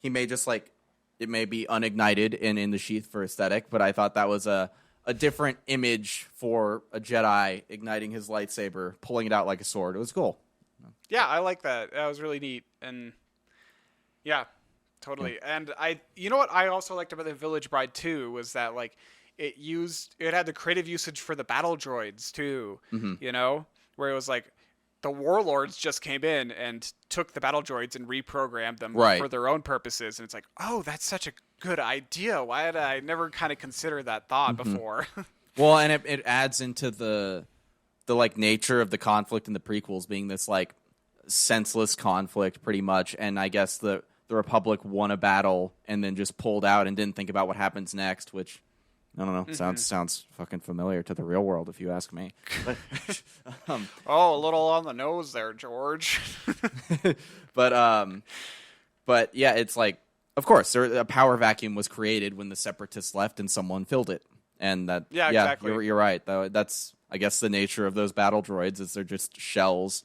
he may just like, it may be unignited and in the sheath for aesthetic, but I thought that was a different image for a Jedi igniting his lightsaber, pulling it out like a sword. It was cool. Yeah, I like that. That was really neat. And yeah, totally. Yeah. And you know what I also liked about the Village Bride too, was that like it had the creative usage for the battle droids too, you know, where it was like, the warlords just came in and took the battle droids and reprogrammed them for their own purposes. And it's like, oh, that's such a good idea. Why had I never kind of considered that thought before? Well, and it adds into the like nature of the conflict in the prequels being this like senseless conflict pretty much. And I guess the Republic won a battle and then just pulled out and didn't think about what happens next, which I don't know. Sounds fucking familiar to the real world, if you ask me. But, a little on the nose there, George. but yeah, it's like, of course, a power vacuum was created when the Separatists left, and someone filled it. And that, exactly. You're right. Though that's, I guess, the nature of those battle droids is they're just shells.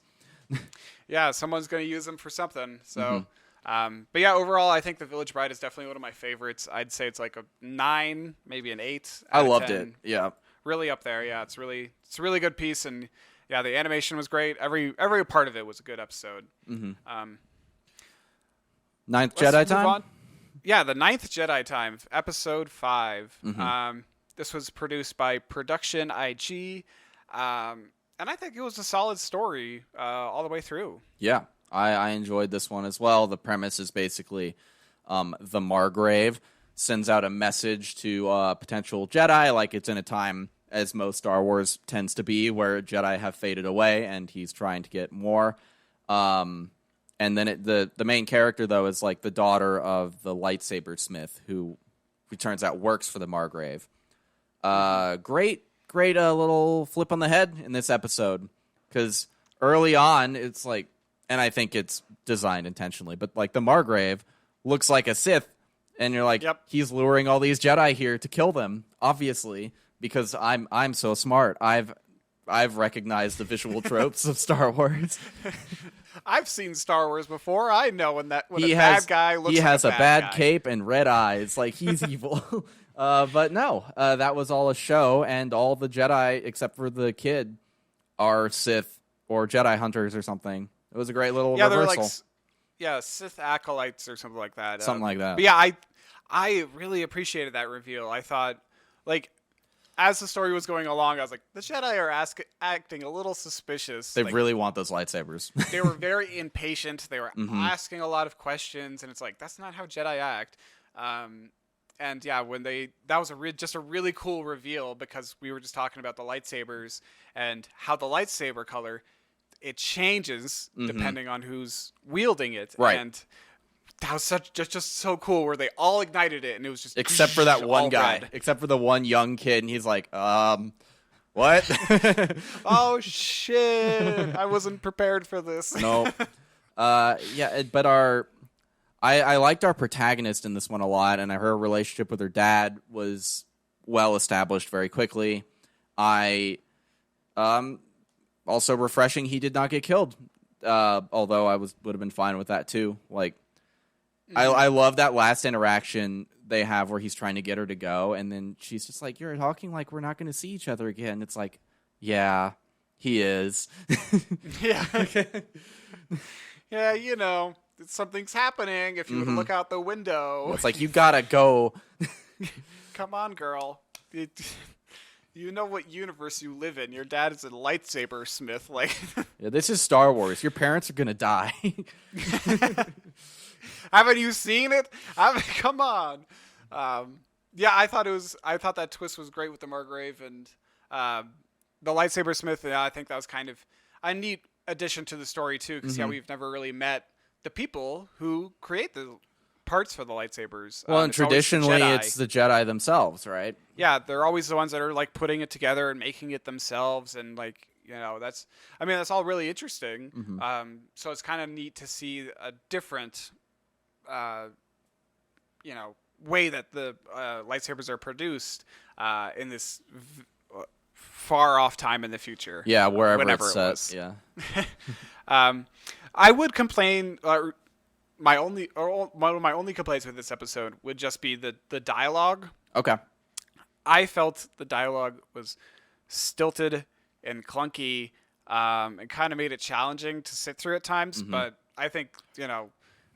Yeah, someone's going to use them for something. So. But yeah, overall, I think The Village Bride is definitely one of my favorites. I'd say it's like a 9, maybe an 8. I loved it. Yeah, really up there. Yeah, it's a really good piece, and yeah, the animation was great. Every part of it was a good episode. Ninth Jedi time. Yeah, the Ninth Jedi time, episode 5. This was produced by Production IG, and I think it was a solid story all the way through. Yeah. I enjoyed this one as well. The premise is basically the Margrave sends out a message to potential Jedi, like it's in a time, as most Star Wars tends to be, where Jedi have faded away, and he's trying to get more. And then the main character, though, is like the daughter of the lightsaber smith, who turns out works for the Margrave. Great little flip on the head in this episode, because early on, it's like, and I think it's designed intentionally, but like the Margrave looks like a Sith, and you're like, He's luring all these Jedi here to kill them, obviously, because I'm so smart. I've recognized the visual tropes of Star Wars. I've seen Star Wars before. I know when a bad guy looks like a bad guy. He has a bad cape and red eyes, like he's evil. But no, that was all a show, and all the Jedi, except for the kid, are Sith or Jedi hunters or something. It was a great little reversal. They're like, Sith acolytes or something like that. Something like that. But yeah, I really appreciated that reveal. I thought, like, as the story was going along, I was like, the Jedi are acting a little suspicious. They like, really want those lightsabers. They were very impatient. They were asking a lot of questions, and it's like, that's not how Jedi act. And yeah, that was just a really cool reveal, because we were just talking about the lightsabers and how the lightsaber color, it changes depending on who's wielding it. Right. And that was just so cool, where they all ignited it, and it was just except for that one guy, red. Except for the one young kid, and he's like, what? Oh shit! I wasn't prepared for this. No. Yeah, but I liked our protagonist in this one a lot, and her relationship with her dad was well established very quickly. Also refreshing, he did not get killed. Although I would have been fine with that too. Like, I love that last interaction they have where he's trying to get her to go, and then she's just like, "You're talking like we're not going to see each other again." It's like, yeah, he is. Yeah. Yeah, you know, something's happening if you were to look out the window. It's like, you gotta go. Come on, girl. You know what universe you live in. Your dad is a lightsaber smith. Like, yeah, this is Star Wars. Your parents are gonna die. haven't you seen it? Come on. Yeah, I thought that twist was great with the Margrave and the lightsaber smith. Yeah, I think that was kind of a neat addition to the story too, because we've never really met the people who create the parts for the lightsabers. Well, and traditionally it's the Jedi themselves, right? Yeah, they're always the ones that are like putting it together and making it themselves, and like, you know, that's all really interesting. So it's kind of neat to see a different you know, way that the lightsabers are produced in this far off time in the future. Yeah, whenever it's set. Was. Yeah. I would complain. One of my only complaints with this episode would just be the dialogue. Okay. I felt the dialogue was stilted and clunky, and kind of made it challenging to sit through at times. But I think, you know,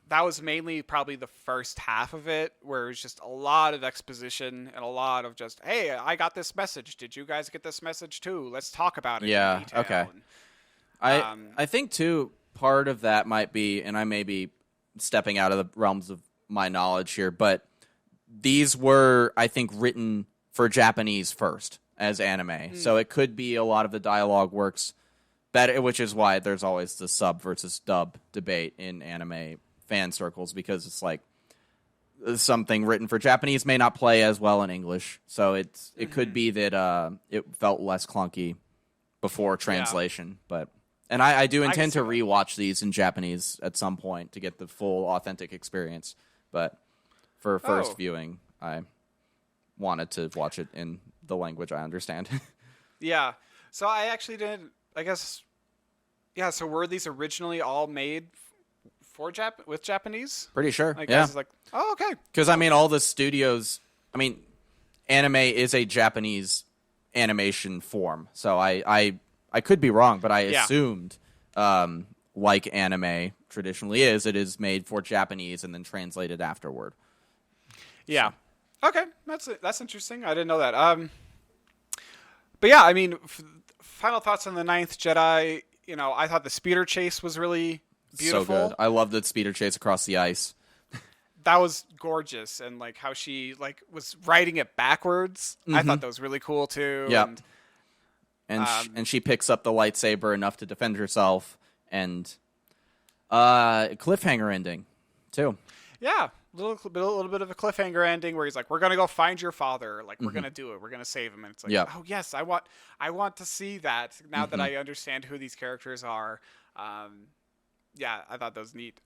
that was mainly probably the first half of it, where it was just a lot of exposition and a lot of just, hey, I got this message. Did you guys get this message too? Let's talk about it. Yeah. In detail. Okay. I think too, part of that might be, and I may be stepping out of the realms of my knowledge here, but these were, I think, written for Japanese first as anime. So it could be a lot of the dialogue works better, which is why there's always the sub versus dub debate in anime fan circles, because it's like something written for Japanese may not play as well in English. So it could be that it felt less clunky before translation. But and I do intend to rewatch these in Japanese at some point to get the full authentic experience. But for first viewing, I wanted to watch it in the language I understand. Yeah. So I actually didn't, I guess, yeah, so were these originally all made with Japanese? Pretty sure. I guess it's like, oh, okay. Because, I mean, all the studios, I mean, anime is a Japanese animation form. So I could be wrong, but I assumed, like anime traditionally is, it is made for Japanese and then translated afterward. Yeah. So. Okay. That's interesting. I didn't know that. But yeah, I mean, final thoughts on the Ninth Jedi. You know, I thought the speeder chase was really beautiful. So good. I love the speeder chase across the ice. That was gorgeous, and like how she like was riding it backwards. I thought that was really cool too. Yeah. And she picks up the lightsaber enough to defend herself, and cliffhanger ending too. Yeah. A little bit of a cliffhanger ending where he's like, "We're gonna go find your father. Like, we're gonna do it. We're gonna save him." And it's like, "Oh yes, I want to see that now that I understand who these characters are." Yeah, I thought that was neat.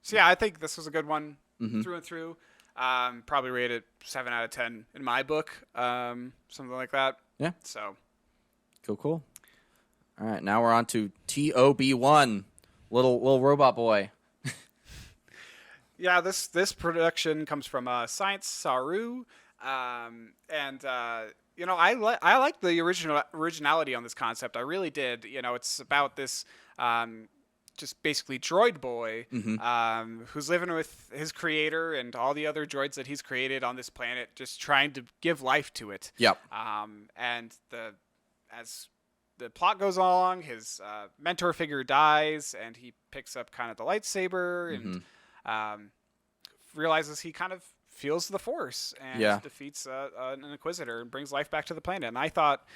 So yeah, I think this was a good one through and through. Probably rated 7 out of 10 in my book, something like that. Yeah. So cool. All right, now we're on to TOB1, little robot boy. Yeah, this production comes from Science Saru, and you know, I like the originality on this concept. I really did. You know, it's about this just basically droid boy who's living with his creator and all the other droids that he's created on this planet, just trying to give life to it. Yep. And as the plot goes along, his mentor figure dies, and he picks up kind of the lightsaber and realizes he kind of feels the Force and defeats an Inquisitor and brings life back to the planet. And I thought,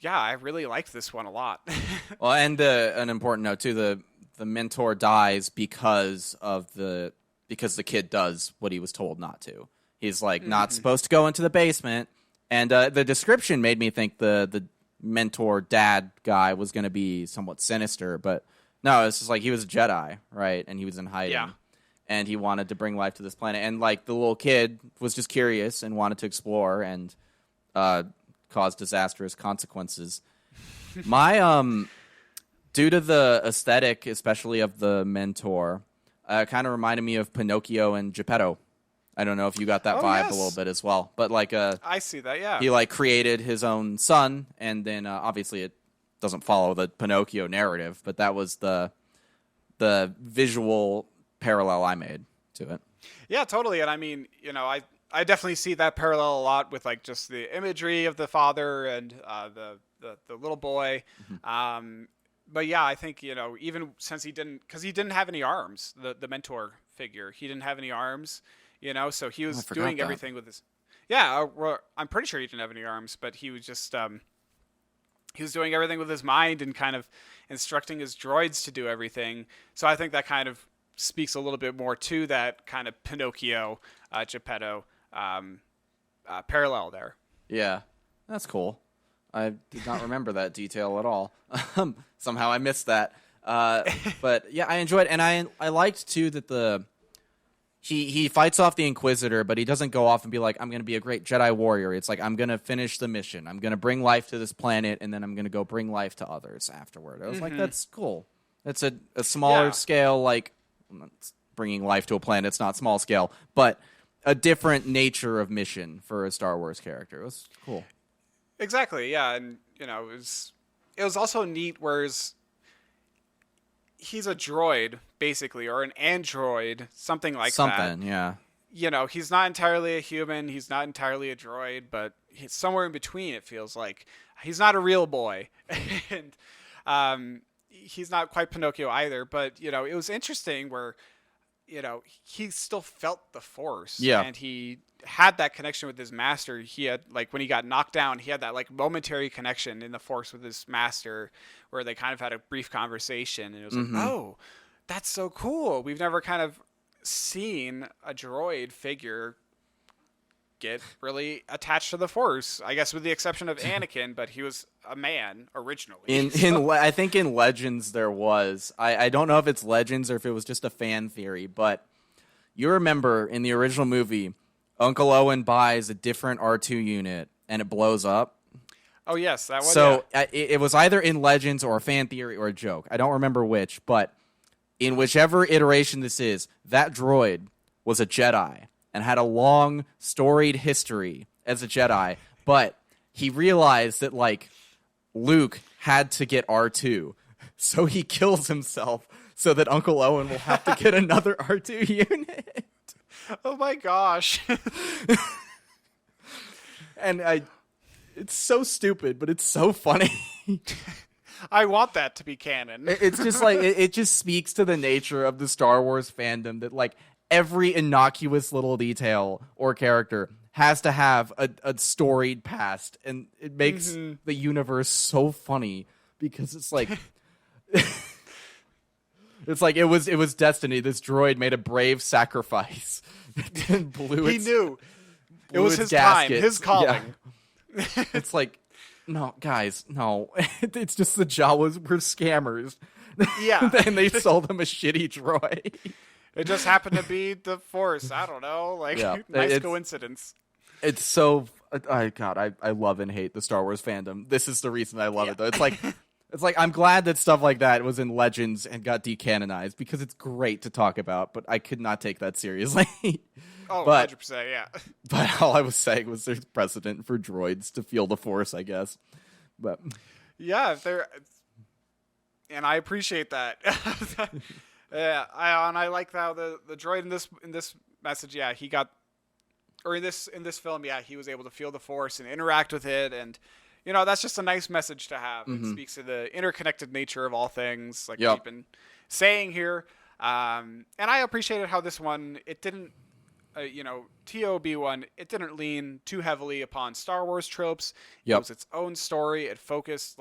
yeah, I really liked this one a lot. Well, and an important note too: the mentor dies because the kid does what he was told not to. He's like not supposed to go into the basement, and the description made me think the mentor dad guy was going to be somewhat sinister, but no, it's just like he was a Jedi, right? And he was in hiding. Yeah. And he wanted to bring life to this planet. And, like, the little kid was just curious and wanted to explore. And cause disastrous consequences. My due to the aesthetic, especially of the mentor, kind of reminded me of Pinocchio and Geppetto. I don't know if you got that vibe a little bit as well, but like I see that. Yeah, he like created his own son, and then obviously it doesn't follow the Pinocchio narrative, but that was the visual parallel I made to it. Yeah, totally. And I mean, I definitely see that parallel a lot with like just the imagery of the father and the little boy. But yeah, I think even since he didn't have any arms, the mentor figure, he didn't have any arms. So he was doing everything with his. Yeah, I'm pretty sure he didn't have any arms, but he was just he was doing everything with his mind and kind of instructing his droids to do everything. So I think that kind of speaks a little bit more to that kind of Pinocchio, Geppetto parallel there. Yeah, that's cool. I did not remember that detail at all. Somehow I missed that. But yeah, I enjoyed it, and I liked too that he fights off the Inquisitor, but he doesn't go off and be like, I'm going to be a great Jedi warrior. It's like, I'm going to finish the mission. I'm going to bring life to this planet, and then I'm going to go bring life to others afterward. I was like, that's cool. It's a smaller scale, like, bringing life to a planet. It's not small scale, but a different nature of mission for a Star Wars character. It was cool. Exactly, yeah. And, it was also neat, whereas he's a droid, basically, or an android, something like that. Something, yeah. He's not entirely a human, he's not entirely a droid, but he's somewhere in between, it feels like. He's not a real boy. And he's not quite Pinocchio either, but, it was interesting where, he still felt the Force. Yeah. And he had that connection with his master. He had, like, when he got knocked down, he had that, like, momentary connection in the Force with his master where they kind of had a brief conversation. And it was like, oh, that's so cool. We've never kind of seen a droid figure get really attached to the Force, I guess with the exception of Anakin, but he was a man originally. I think in Legends there was. I don't know if it's Legends or if it was just a fan theory, but you remember in the original movie, Uncle Owen buys a different R2 unit and it blows up. Oh, yes, that was so. Yeah. It was either in Legends or a fan theory or a joke. I don't remember which, but in whichever iteration this is, that droid was a Jedi and had a long, storied history as a Jedi, but he realized that, like, Luke had to get R2, so he kills himself so that Uncle Owen will have to get another R2 unit. Oh my gosh. And it's so stupid, but it's so funny. I want that to be canon. It's just like, it just speaks to the nature of the Star Wars fandom that, like, every innocuous little detail or character has to have a storied past, and it makes the universe so funny because it's like it's like it was destiny. This droid made a brave sacrifice and blew he knew it was his gasket. time, his calling. Yeah. It's like, no, guys, no. It's just the Jawas were scammers. Yeah. And they sold him a shitty droid. It just happened to be the Force. I don't know. Like, nice coincidence. It's so... God, I love and hate the Star Wars fandom. This is the reason I love it, though. It's like I'm glad that stuff like that was in Legends and got decanonized, because it's great to talk about, but I could not take that seriously. Oh, 100%, yeah. But all I was saying was there's precedent for droids to feel the Force, I guess. But yeah, and I appreciate that. Yeah, I like how the droid in this message, yeah, he got, or in this film, yeah, he was able to feel the Force and interact with it, and that's just a nice message to have. It speaks to the interconnected nature of all things, like we've been saying here. And I appreciated how this one, it didn't, TOB one, it didn't lean too heavily upon Star Wars tropes. It was its own story. It focused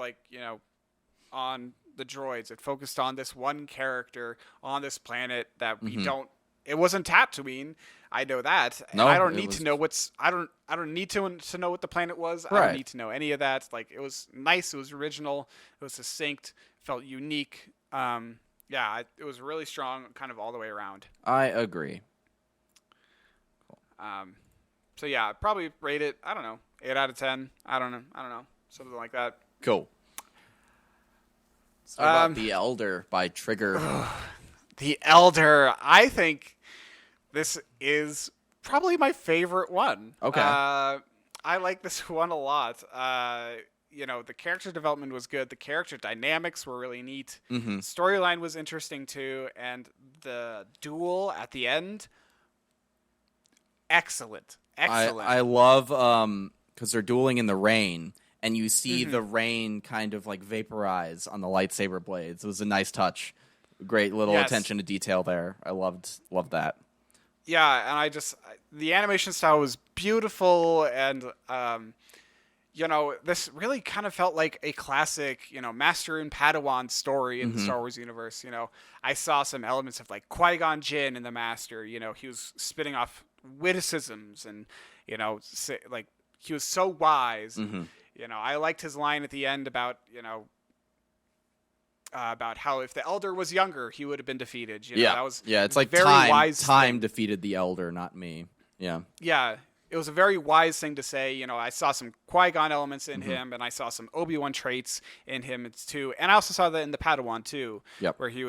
on the droids. It focused on this one character on this planet that we don't. It wasn't Tatooine. I know that. No, I don't need to know I don't need to know what the planet was. Right. I don't need to know any of that. Like, it was nice. It was original. It was succinct. Felt unique. It was really strong, kind of all the way around. I agree. So yeah, I'd probably rate it, I don't know, 8 out of 10. I don't know. Something like that. Cool. So what about The Elder by Trigger? The Elder. I think this is probably my favorite one. Okay. I like this one a lot. The character development was good. The character dynamics were really neat. Mm-hmm. Storyline was interesting too, and the duel at the end, excellent. I love because they're dueling in the rain, and you see the rain kind of like vaporize on the lightsaber blades. It was a nice touch. Great little attention to detail there. I loved that. Yeah, and the animation style was beautiful, and this really kind of felt like a classic, Master and Padawan story in the Star Wars universe. I saw some elements of like Qui-Gon Jinn in the Master. He was spitting off witticisms, and like he was so wise. I liked his line at the end about about how if the Elder was younger, he would have been defeated. That was it's like very wise time defeated the Elder, not me. Yeah, it was a very wise thing to say. I saw some Qui-Gon elements in him, and I saw some Obi-Wan traits in him too. And I also saw that in the Padawan too, where he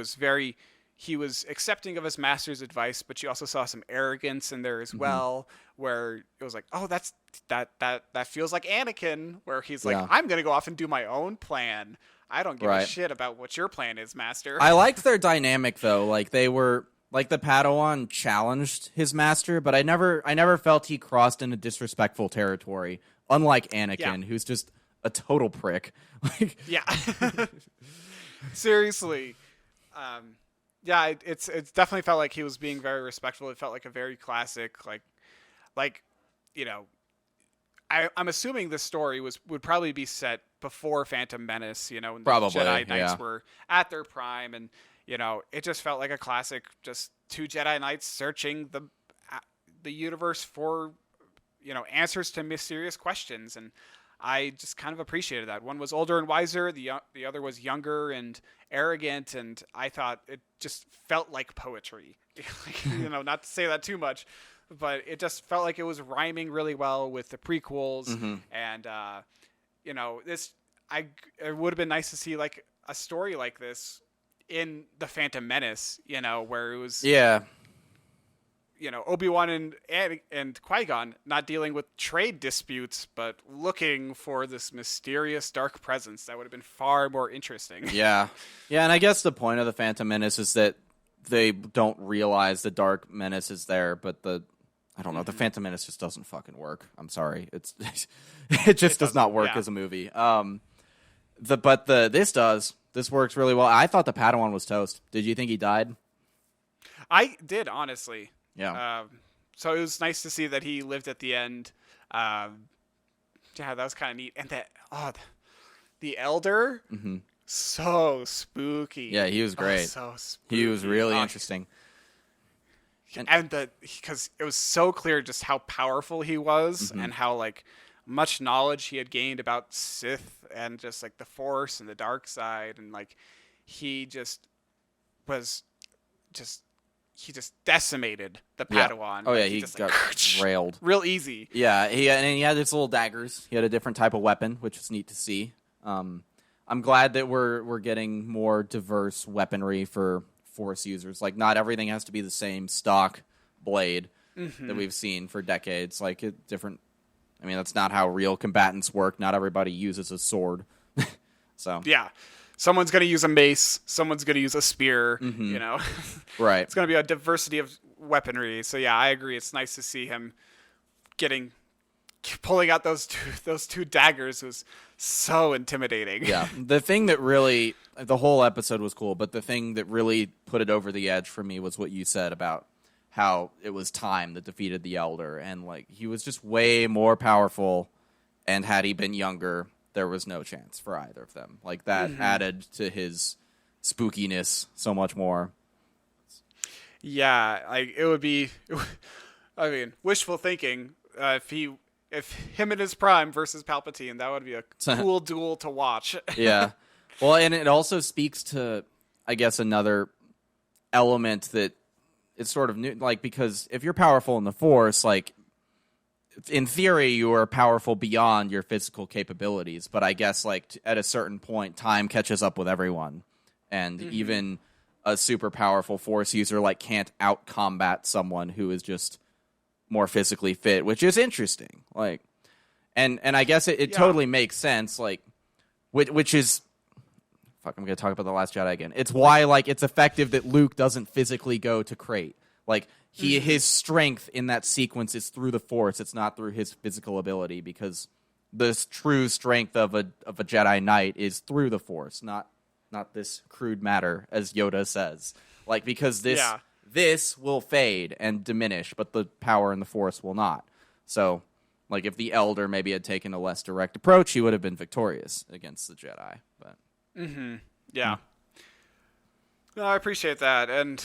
was accepting of his master's advice, but you also saw some arrogance in there as well, where it was like, oh, that feels like Anakin, where he's like, I'm going to go off and do my own plan. I don't give a shit about what your plan is, Master. I liked their dynamic though. Like they were like the Padawan challenged his master, but I never felt he crossed into disrespectful territory. Unlike Anakin, who's just a total prick. Seriously. It's definitely felt like he was being very respectful. It felt like a very classic, I'm assuming this story would probably be set before Phantom Menace, when the Jedi Knights were at their prime, and it just felt like a classic, just two Jedi Knights searching the universe for answers to mysterious questions, and I just kind of appreciated that. One was older and wiser, the other was younger and arrogant, and I thought it just felt like poetry. Not to say that too much, but it just felt like it was rhyming really well with the prequels, and it would have been nice to see like a story like this in the Phantom Menace, where it was Obi-Wan and Qui-Gon not dealing with trade disputes, but looking for this mysterious dark presence. That would have been far more interesting. Yeah, and I guess the point of the Phantom Menace is that they don't realize the dark menace is there, but the Phantom Menace just doesn't fucking work. I'm sorry. It just does not work as a movie. This does. This works really well. I thought the Padawan was toast. Did you think he died? I did, honestly. Yeah. So it was nice to see that he lived at the end. That was kind of neat. And the Elder, so spooky. Yeah, he was great. So spooky. He was really interesting. And because it was so clear just how powerful he was, and how like much knowledge he had gained about Sith and just like the Force and the dark side, and like he just decimated the Padawan. Oh yeah, he got railed real easy. Yeah, he had his little daggers. He had a different type of weapon, which was neat to see. I'm glad that we're getting more diverse weaponry for Force users. Like, not everything has to be the same stock blade that we've seen for decades. Like, different. I mean, that's not how real combatants work. Not everybody uses a sword. So yeah, someone's going to use a mace. Someone's going to use a spear. Right. It's going to be a diversity of weaponry. So yeah, I agree. It's nice to see him pulling out those two daggers was so intimidating. Yeah. The thing that really, the whole episode was cool, but the thing that really put it over the edge for me was what you said about how it was time that defeated the Elder, and like he was just way more powerful, and had he been younger, there was no chance for either of them. Like that added to his spookiness so much more. Yeah, like it would be, I mean, wishful thinking if him in his prime versus Palpatine, that would be a cool duel to watch. Yeah. Well, and it also speaks to, I guess, another element that it's sort of new, like, because if you're powerful in the Force, like, in theory, you are powerful beyond your physical capabilities, but I guess like at a certain point, time catches up with everyone, and even a super powerful Force user like can't out combat someone who is just more physically fit, which is interesting. Like, and I guess it totally makes sense. Like, which is. Fuck, I'm going to talk about The Last Jedi again. It's why, like, it's effective that Luke doesn't physically go to Crate. Like, his strength in that sequence is through the Force. It's not through his physical ability, because the true strength of a Jedi Knight is through the Force, not this crude matter, as Yoda says. Like, because this will fade and diminish, but the power in the Force will not. So, like, if the Elder maybe had taken a less direct approach, he would have been victorious against the Jedi, but... Yeah. No, I appreciate that. And,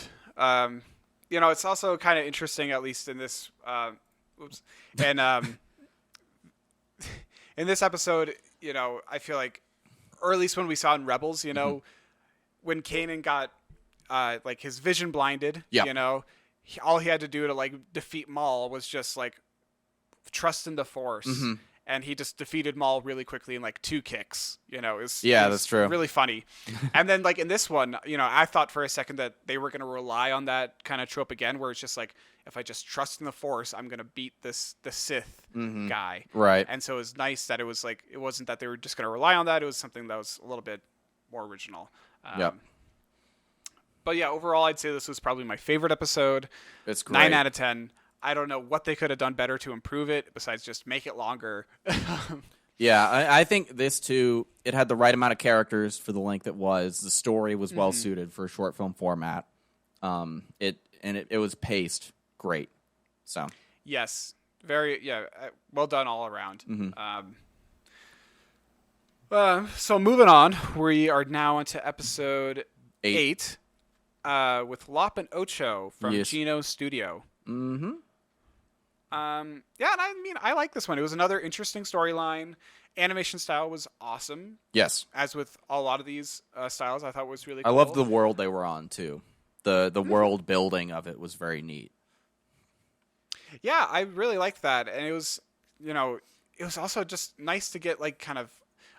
it's also kind of interesting, at least in this, and, in this episode, I feel like, or at least when we saw in Rebels, when Kanan got, like, his vision blinded, all he had to do to, like, defeat Maul was just, like, trust in the Force. And he just defeated Maul really quickly in like 2 kicks. That's true. Really funny. And then like in this one, I thought for a second that they were going to rely on that kind of trope again, where it's just like, if I just trust in the Force, I'm going to beat the Sith guy. Right. And so it was nice that it was like, it wasn't that they were just going to rely on that. It was something that was a little bit more original. But yeah, overall, I'd say this was probably my favorite episode. It's great. 9 out of 10. I don't know what they could have done better to improve it besides just make it longer. Yeah, I think this too, it had the right amount of characters for the length it was. The story was well suited for a short film format. It was paced great. So yes, well done all around. So moving on, we are now onto episode 8 with Lop and Ocho from Geno Studio. And I like this one. It was another interesting storyline. Animation style was awesome. Yes. As with a lot of these styles, I thought was really cool. I loved the world they were on, too. The world building of it was very neat. Yeah, I really liked that. And it was, it was also just nice to get, like, kind of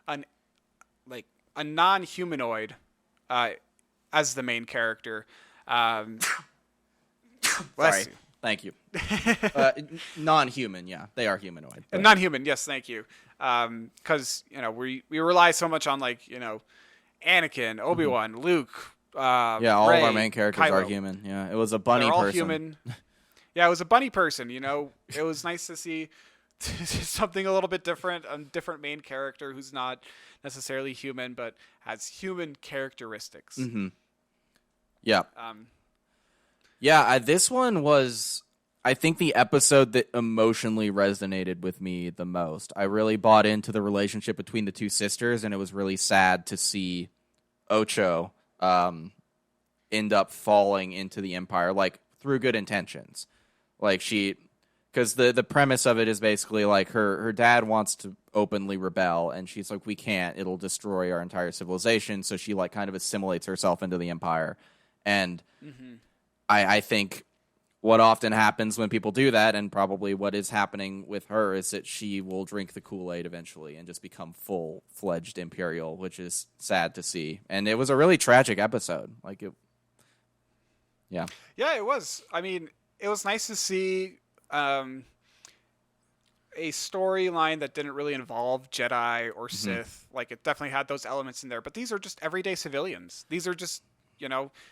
a non-humanoid as the main character. Sorry. Thank you. Non-human, yeah. They are humanoid. But... Non-human, yes, thank you. Because, we rely so much on, like, Anakin, Obi-Wan, Luke, all Rey, of our main characters Kylo. Are human. Yeah, it was a bunny They're all person. Human. Yeah, it was a bunny person, It was nice to see something a little bit different, a different main character who's not necessarily human, but has human characteristics. Yeah. This one was, I think, the episode that emotionally resonated with me the most. I really bought into the relationship between the two sisters, and it was really sad to see Ocho end up falling into the Empire, like, through good intentions. Like, because the premise of it is basically, like, her dad wants to openly rebel, and she's like, we can't, it'll destroy our entire civilization, so she, like, kind of assimilates herself into the Empire. And... I think what often happens when people do that, and probably what is happening with her, is that she will drink the Kool-Aid eventually and just become full-fledged Imperial, which is sad to see. And it was a really tragic episode. Like, it... Yeah. Yeah, it was. I mean, it was nice to see a storyline that didn't really involve Jedi or Sith. Like, it definitely had those elements in there. But these are just everyday civilians. These are just,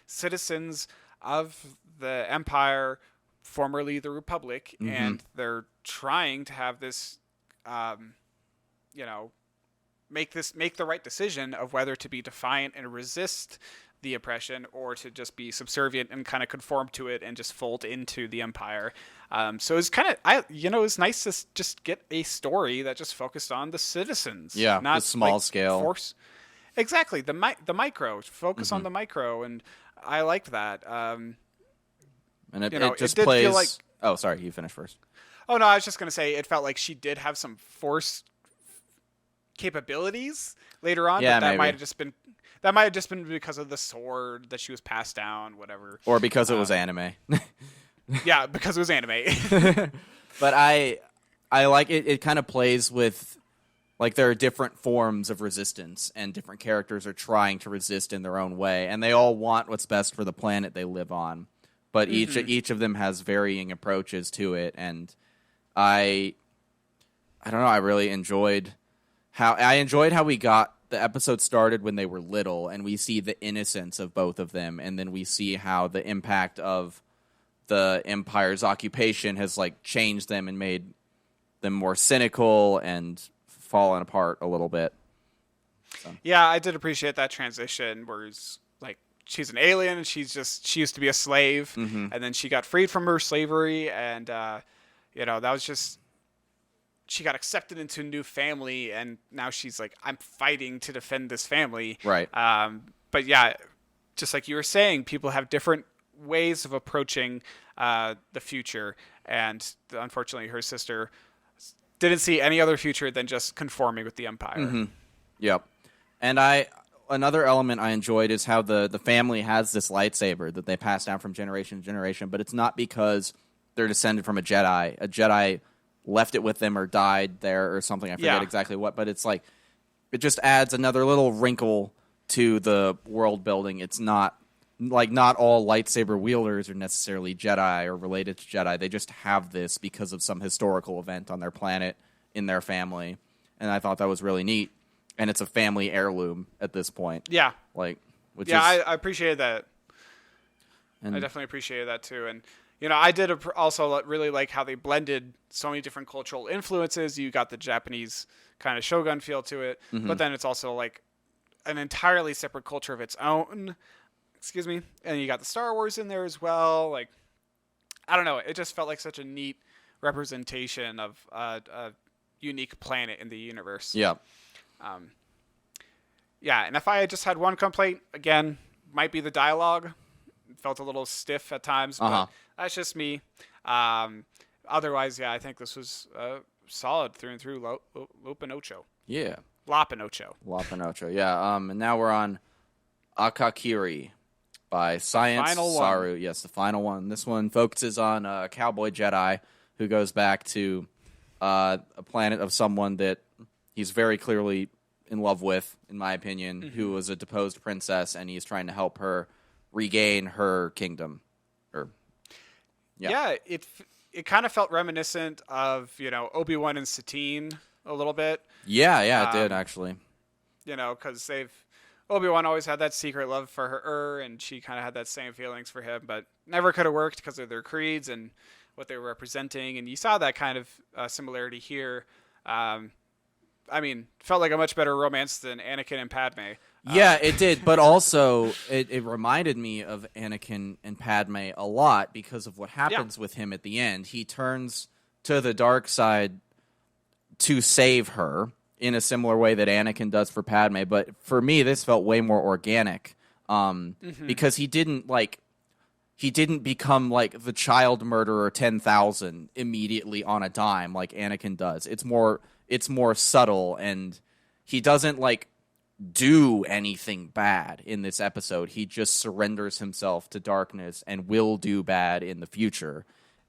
citizens of the Empire, formerly the Republic, and they're trying to have this, make the right decision of whether to be defiant and resist the oppression, or to just be subservient and kind of conform to it and just fold into the Empire. So it's kind of, it's nice to just get a story that just focused on the citizens, not the small like, scale force. Exactly, the micro, focus on the micro, and I liked that. And it just plays... Feel like... Oh, sorry, you finish first. Oh, no, I was just going to say it felt like she did have some force capabilities later on, but that might have just been because of the sword that she was passed down, whatever. Or because it was anime. Yeah, because it was anime. But I I like it. It kind of plays with, like, there are different forms of resistance, and different characters are trying to resist in their own way, and they all want what's best for the planet they live on. But each of them has varying approaches to it, and I don't know. I really enjoyed how we got the episode started when they were little, and we see the innocence of both of them, and then we see how the impact of the Empire's occupation has like changed them and made them more cynical and fallen apart a little bit. So. Yeah, I did appreciate that transition where it's like she's an alien and she used to be a slave, and then she got freed from her slavery, and that was just, she got accepted into a new family, and now she's like, I'm fighting to defend this family. Right. But yeah, just like you were saying, people have different ways of approaching the future, and unfortunately her sister didn't see any other future than just conforming with the Empire. Yep. And another element I enjoyed is how the family has this lightsaber that they pass down from generation to generation, but it's not because they're descended from a Jedi. A Jedi left it with them or died there or something. I forget exactly what, but it's like, it just adds another little wrinkle to the world building. It's not all lightsaber wielders are necessarily Jedi or related to Jedi. They just have this because of some historical event on their planet in their family. And I thought that was really neat. And it's a family heirloom at this point. Yeah. I I appreciated that. I definitely appreciated that too. And, I did also really like how they blended so many different cultural influences. You got the Japanese kind of Shogun feel to it, but then it's also like an entirely separate culture of its own. Excuse me. And you got the Star Wars in there as well. Like, I don't know. It just felt like such a neat representation of a unique planet in the universe. Yeah. And if I had just had one complaint, again, might be the dialogue. It felt a little stiff at times, but that's just me. Otherwise, I think this was solid through and through. Lo Pinocho. Yeah. La Pinocho. La Pinocho, yeah. And now we're on Akakiri by Science Saru. Yes, the final one. This one focuses on a cowboy Jedi who goes back to a planet of someone that he's very clearly in love with, in my opinion, who was a deposed princess, and he's trying to help her regain her kingdom. It kind of felt reminiscent of, Obi-Wan and Satine a little bit. Yeah, it did, actually. Because Obi-Wan always had that secret love for her, and she kind of had that same feelings for him, but never could have worked because of their creeds and what they were representing, and you saw that kind of similarity here. Felt like a much better romance than Anakin and Padme. Yeah, it did, but also it reminded me of Anakin and Padme a lot because of what happens with him at the end. He turns to the dark side to save her in a similar way that Anakin does for Padme, but for me, this felt way more organic because he didn't become like the child murderer 10,000 immediately on a dime like Anakin does. It's more subtle, and he doesn't do anything bad in this episode. He just surrenders himself to darkness and will do bad in the future.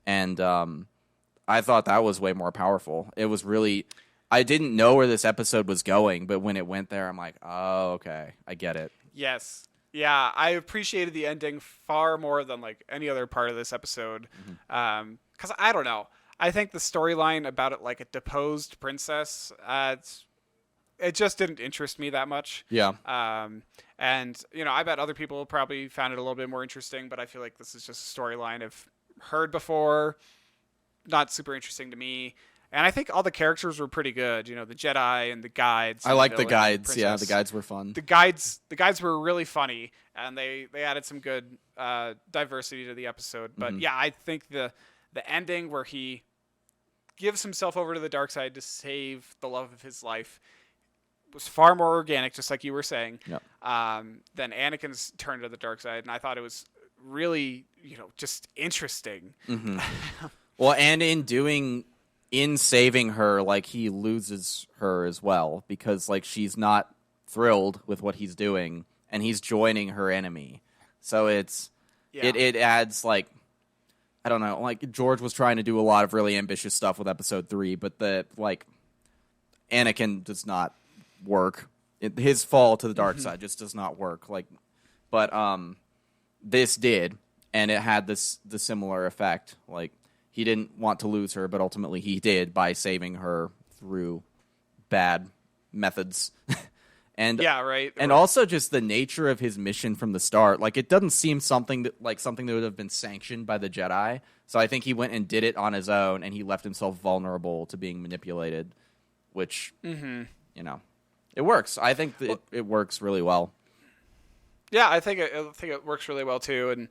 And I thought that was way more powerful. It was really, I didn't know where this episode was going, but when it went there, I'm like, oh, okay, I get it. Yes. Yeah, I appreciated the ending far more than any other part of this episode. Because I don't know. I think the storyline about it like a deposed princess, it just didn't interest me that much. Yeah. And, I bet other people probably found it a little bit more interesting, but I feel like this is just a storyline I've heard before. Not super interesting to me. And I think all the characters were pretty good. The Jedi and the guides. I like the guides. Yeah, the guides were fun. The guides were really funny, and they added some good diversity to the episode. But I think the ending where he gives himself over to the dark side to save the love of his life was far more organic, just like you were saying, than Anakin's turn to the dark side. And I thought it was really, just interesting. Well, and in saving her, he loses her as well, because she's not thrilled with what he's doing, and he's joining her enemy. So it adds I don't know, like George was trying to do a lot of really ambitious stuff with episode 3, but Anakin does not work. His fall to the dark side just does not work. But this did, and it had the similar effect. Like, he didn't want to lose her, but ultimately he did by saving her through bad methods. And yeah, right. And also just the nature of his mission from the start. Like, it doesn't seem something that would have been sanctioned by the Jedi. So I think he went and did it on his own, and he left himself vulnerable to being manipulated, which, it works. I think that it works really well. Yeah, I think it works really well too, and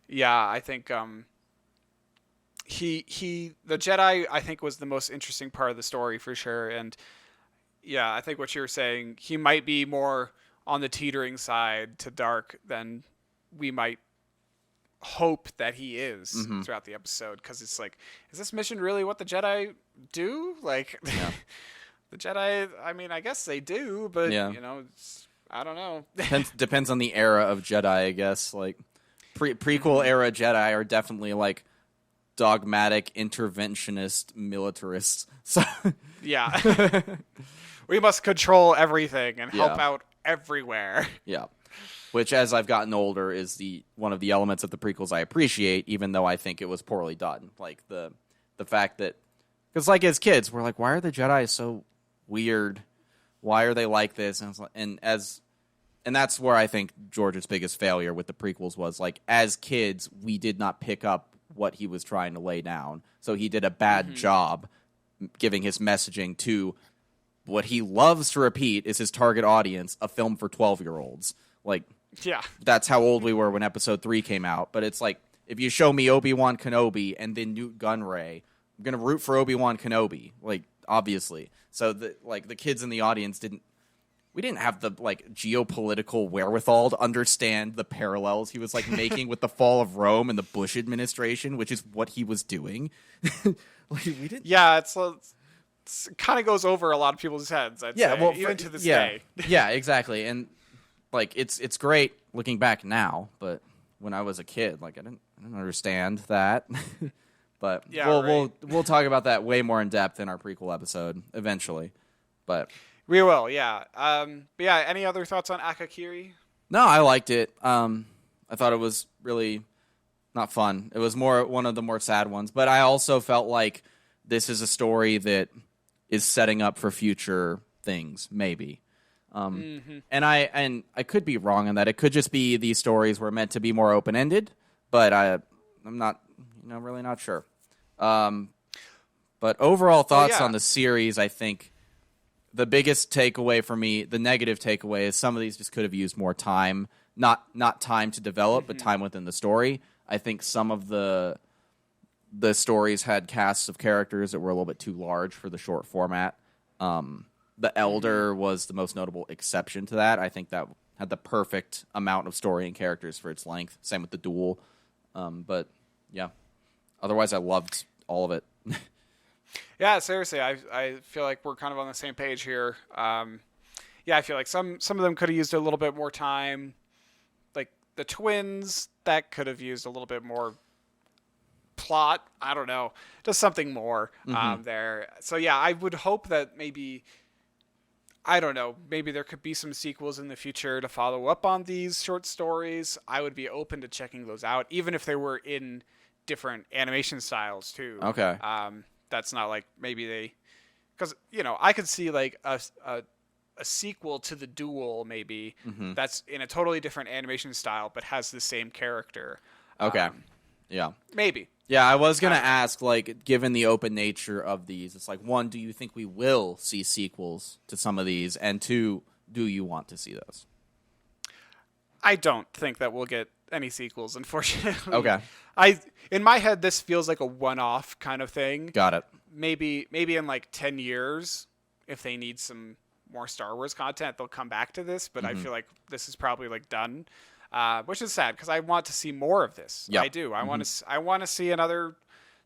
yeah, I think the Jedi, I think, was the most interesting part of the story for sure, and yeah, I think what you're saying, he might be more on the teetering side to dark than we might hope that he is throughout the episode, because it's like, is this mission really what the Jedi do? Like, the Jedi, I mean, I guess they do, but I don't know. Depends on the era of Jedi, I guess. Like, prequel era Jedi are definitely like dogmatic interventionist militarists. So yeah. We must control everything and help out everywhere. Yeah. Which, as I've gotten older, is one of the elements of the prequels I appreciate, even though I think it was poorly done. Like, the fact that... Because, like, as kids, we're like, why are the Jedi so weird? Why are they like this? And that's where I think George's biggest failure with the prequels was, like, as kids, we did not pick up what he was trying to lay down. So he did a bad job giving his messaging to what he loves to repeat is his target audience, a film for 12-year-olds. Like, that's how old we were when episode 3 came out. But it's like, if you show me Obi-Wan Kenobi and then Newt Gunray, I'm going to root for Obi-Wan Kenobi, like, obviously. So, the kids in the audience didn't have the, like, geopolitical wherewithal to understand the parallels he was, like, making with the fall of Rome and the Bush administration, which is what he was doing. Like, we didn't... Yeah, it kind of goes over a lot of people's heads, I'd say, well, even to this day. Yeah, exactly. And, like, it's great looking back now, but when I was a kid, like, I didn't understand that. But we'll talk about that way more in depth in our prequel episode eventually. But we will, yeah. But yeah, any other thoughts on Akakiri? No, I liked it. I thought it was really not fun. It was one of the more sad ones. But I also felt like this is a story that is setting up for future things, maybe. And I could be wrong on that. It could just be these stories were meant to be more open-ended, but I'm not, really not sure. But overall thoughts on the series, I think the biggest takeaway for me, the negative takeaway, is some of these just could have used more time, not time to develop, but time within the story. I think some of the stories had casts of characters that were a little bit too large for the short format. The Elder was the most notable exception to that. I think that had the perfect amount of story and characters for its length. Same with the Duel. But, yeah. Otherwise, I loved all of it. Yeah, seriously, I feel like we're kind of on the same page here. Yeah, I feel like some of them could have used a little bit more time. Like, the twins, that could have used a little bit more plot. I don't know. Just something more there. So, yeah, I would hope that maybe... I don't know, maybe there could be some sequels in the future to follow up on these short stories. I would be open to checking those out, even if they were in different animation styles, too. Okay. That's not like maybe they... Because, I could see like a sequel to The Duel, maybe, that's in a totally different animation style, but has the same character. Okay. Yeah. Maybe. Yeah, I was going to ask, like, given the open nature of these, it's like, one, do you think we will see sequels to some of these? And two, do you want to see those? I don't think that we'll get any sequels, unfortunately. Okay. In my head, this feels like a one-off kind of thing. Got it. Maybe in like 10 years, if they need some more Star Wars content, they'll come back to this. But I feel like this is probably like done. Which is sad because I want to see more of this. Yep. I do. I want to see another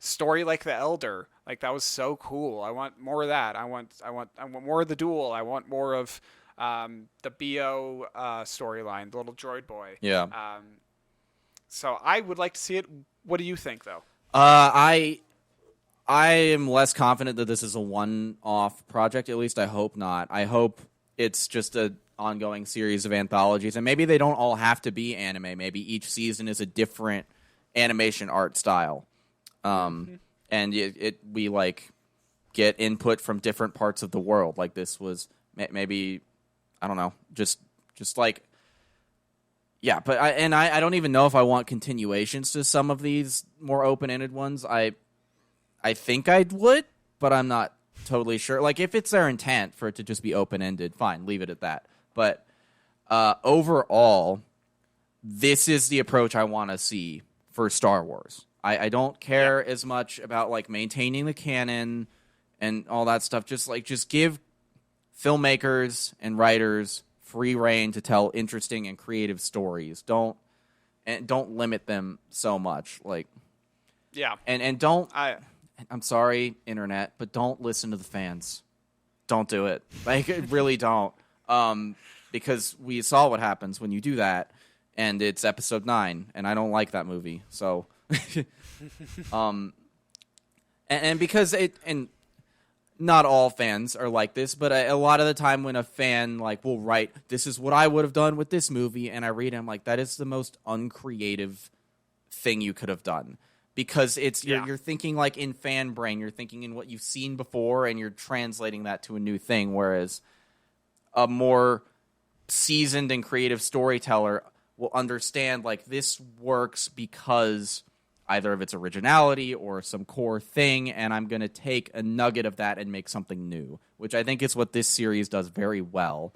story like The Elder. Like, that was so cool. I want more of that. I want more of The Duel. I want more of the BO storyline, the little droid boy. Yeah. So I would like to see it. What do you think, though? I am less confident that this is a one-off project. At least I hope not. I hope it's just an ongoing series of anthologies, and maybe they don't all have to be anime. Maybe each season is a different animation art style, and we like get input from different parts of the world. Like this was maybe, I don't know, just like. Yeah, but I don't even know if I want continuations to some of these more open-ended ones. I think I would, but I'm not totally sure. Like, if it's their intent for it to just be open-ended, fine, leave it at that. But overall, this is the approach I want to see for Star Wars. I don't care as much about, like, maintaining the canon and all that stuff. Just give filmmakers and writers free reign to tell interesting and creative stories. Don't limit them so much. Like, yeah, and don't. I'm sorry, internet, but don't listen to the fans. Don't do it. Like, really don't. Because we saw what happens when you do that, and it's episode 9, and I don't like that movie. So, and because and not all fans are like this, but a lot of the time when a fan like will write, "This is what I would have done with this movie," and I read it, I'm like, that is the most uncreative thing you could have done. Because you're thinking like in fan brain, you're thinking in what you've seen before, and you're translating that to a new thing. Whereas a more seasoned and creative storyteller will understand like this works because either of its originality or some core thing, and I'm going to take a nugget of that and make something new, which I think is what this series does very well.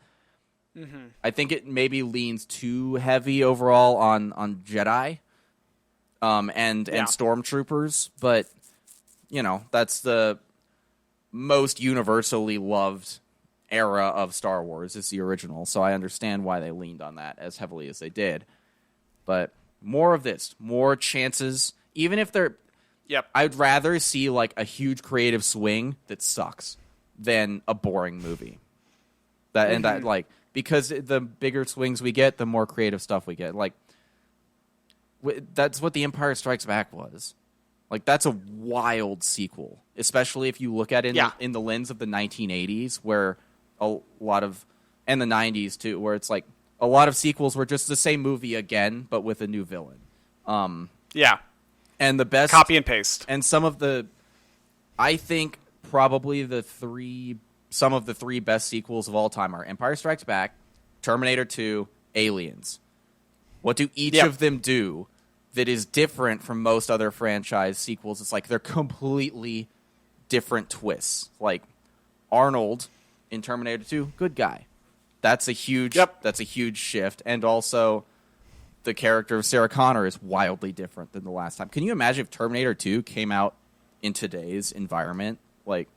Mm-hmm. I think it maybe leans too heavy overall on Jedi. And stormtroopers, but you know, that's the most universally loved era of Star Wars is the original, so I understand why they leaned on that as heavily as they did. But more of this, more chances, even if they're I'd rather see like a huge creative swing that sucks than a boring movie. And that like, because the bigger swings we get, the more creative stuff we get. Like, that's what The Empire Strikes Back was. Like, that's a wild sequel, especially if you look at it in the lens of the 1980s, where a lot of, and the 90s too, where it's like a lot of sequels were just the same movie again, but with a new villain. And the best copy and paste. And some of the, I think probably some of the three best sequels of all time are Empire Strikes Back, Terminator 2, Aliens. What do each of them do that is different from most other franchise sequels? It's like they're completely different twists. Like Arnold in Terminator 2, good guy. That's a huge shift. And also the character of Sarah Connor is wildly different than the last time. Can you imagine if Terminator 2 came out in today's environment? Like,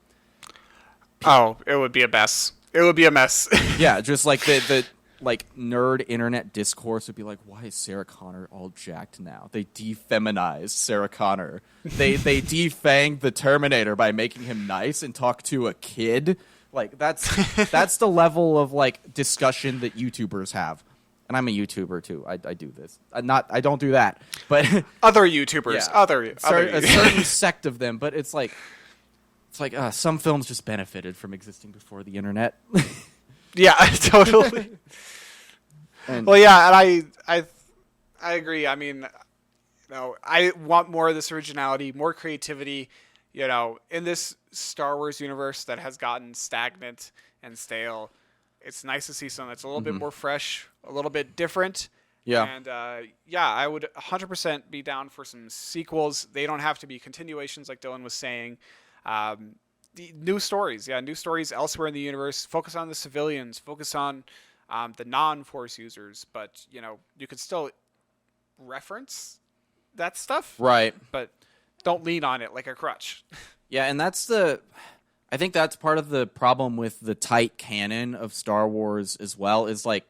it would be a mess. It would be a mess. Yeah, just like the like nerd internet discourse would be like, why is Sarah Connor all jacked now? They defeminized Sarah Connor. They defanged the Terminator by making him nice and talk to a kid. Like that's the level of like discussion that YouTubers have. And I'm a YouTuber too. I do this. I don't do that. But other YouTubers, a certain sect of them. But it's like some films just benefited from existing before the internet. Yeah, totally. And I agree. I mean, I want more of this originality, more creativity. You know, in this Star Wars universe that has gotten stagnant and stale, it's nice to see something that's a little bit more fresh, a little bit different. Yeah. And I would 100% be down for some sequels. They don't have to be continuations, like Dylan was saying. The new stories elsewhere in the universe. Focus on the civilians. Focus on the non-Force users. But you could still reference that stuff, right? But don't lean on it like a crutch. Yeah, and I think that's part of the problem with the tight canon of Star Wars as well. Is like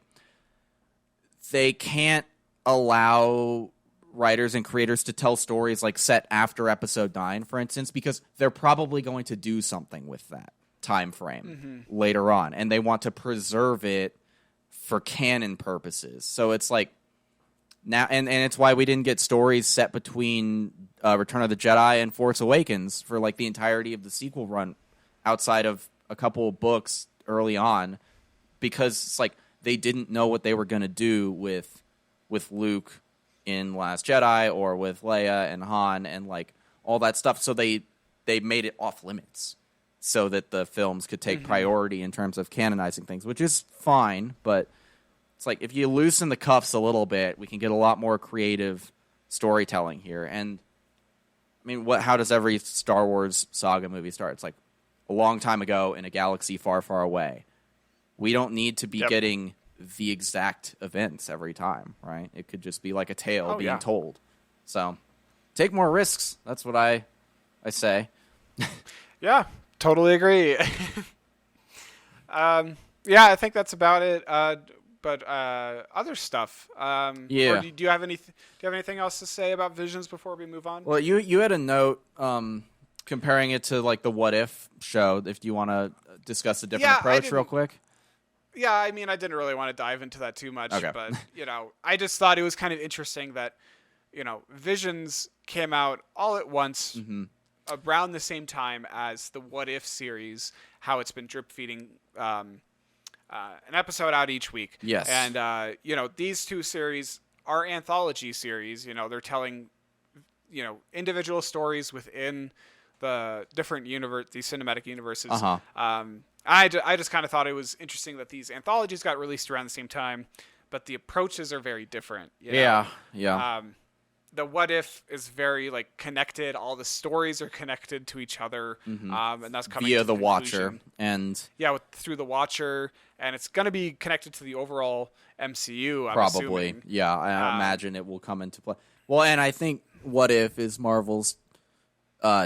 they can't allow writers and creators to tell stories like set after episode 9, for instance, because they're probably going to do something with that time frame later on, and they want to preserve it for canon purposes. So it's like now, and it's why we didn't get stories set between Return of the Jedi and Force Awakens for like the entirety of the sequel run, outside of a couple of books early on, because it's like they didn't know what they were going to do with Luke in Last Jedi or with Leia and Han and like all that stuff. So they made it off limits so that the films could take priority in terms of canonizing things, which is fine. But it's like if you loosen the cuffs a little bit, we can get a lot more creative storytelling here. And I mean, how does every Star Wars saga movie start? It's like a long time ago in a galaxy far, far away. We don't need to be getting the exact events every time, right? It could just be like a tale being told. So take more risks. That's what I say. Yeah, totally agree. Yeah, I think that's about it. But other stuff. Or do you have anything else to say about Visions before we move on? Well, you had a note comparing it to like the What If show. If you want to discuss a different approach real quick. Yeah, I mean, I didn't really want to dive into that too much, but I just thought it was kind of interesting that Visions came out all at once around the same time as the What If series, how it's been drip feeding an episode out each week. Yes. And, these two series are anthology series. They're telling, individual stories within the different these cinematic universes. I just kind of thought it was interesting that these anthologies got released around the same time, but the approaches are very different. Yeah. The What If is very connected. All the stories are connected to each other, and that's coming via to the Watcher, conclusion. and through the Watcher, and it's going to be connected to the overall MCU. Probably, assuming. Yeah. I imagine it will come into play. Well, and I think What If is Marvel's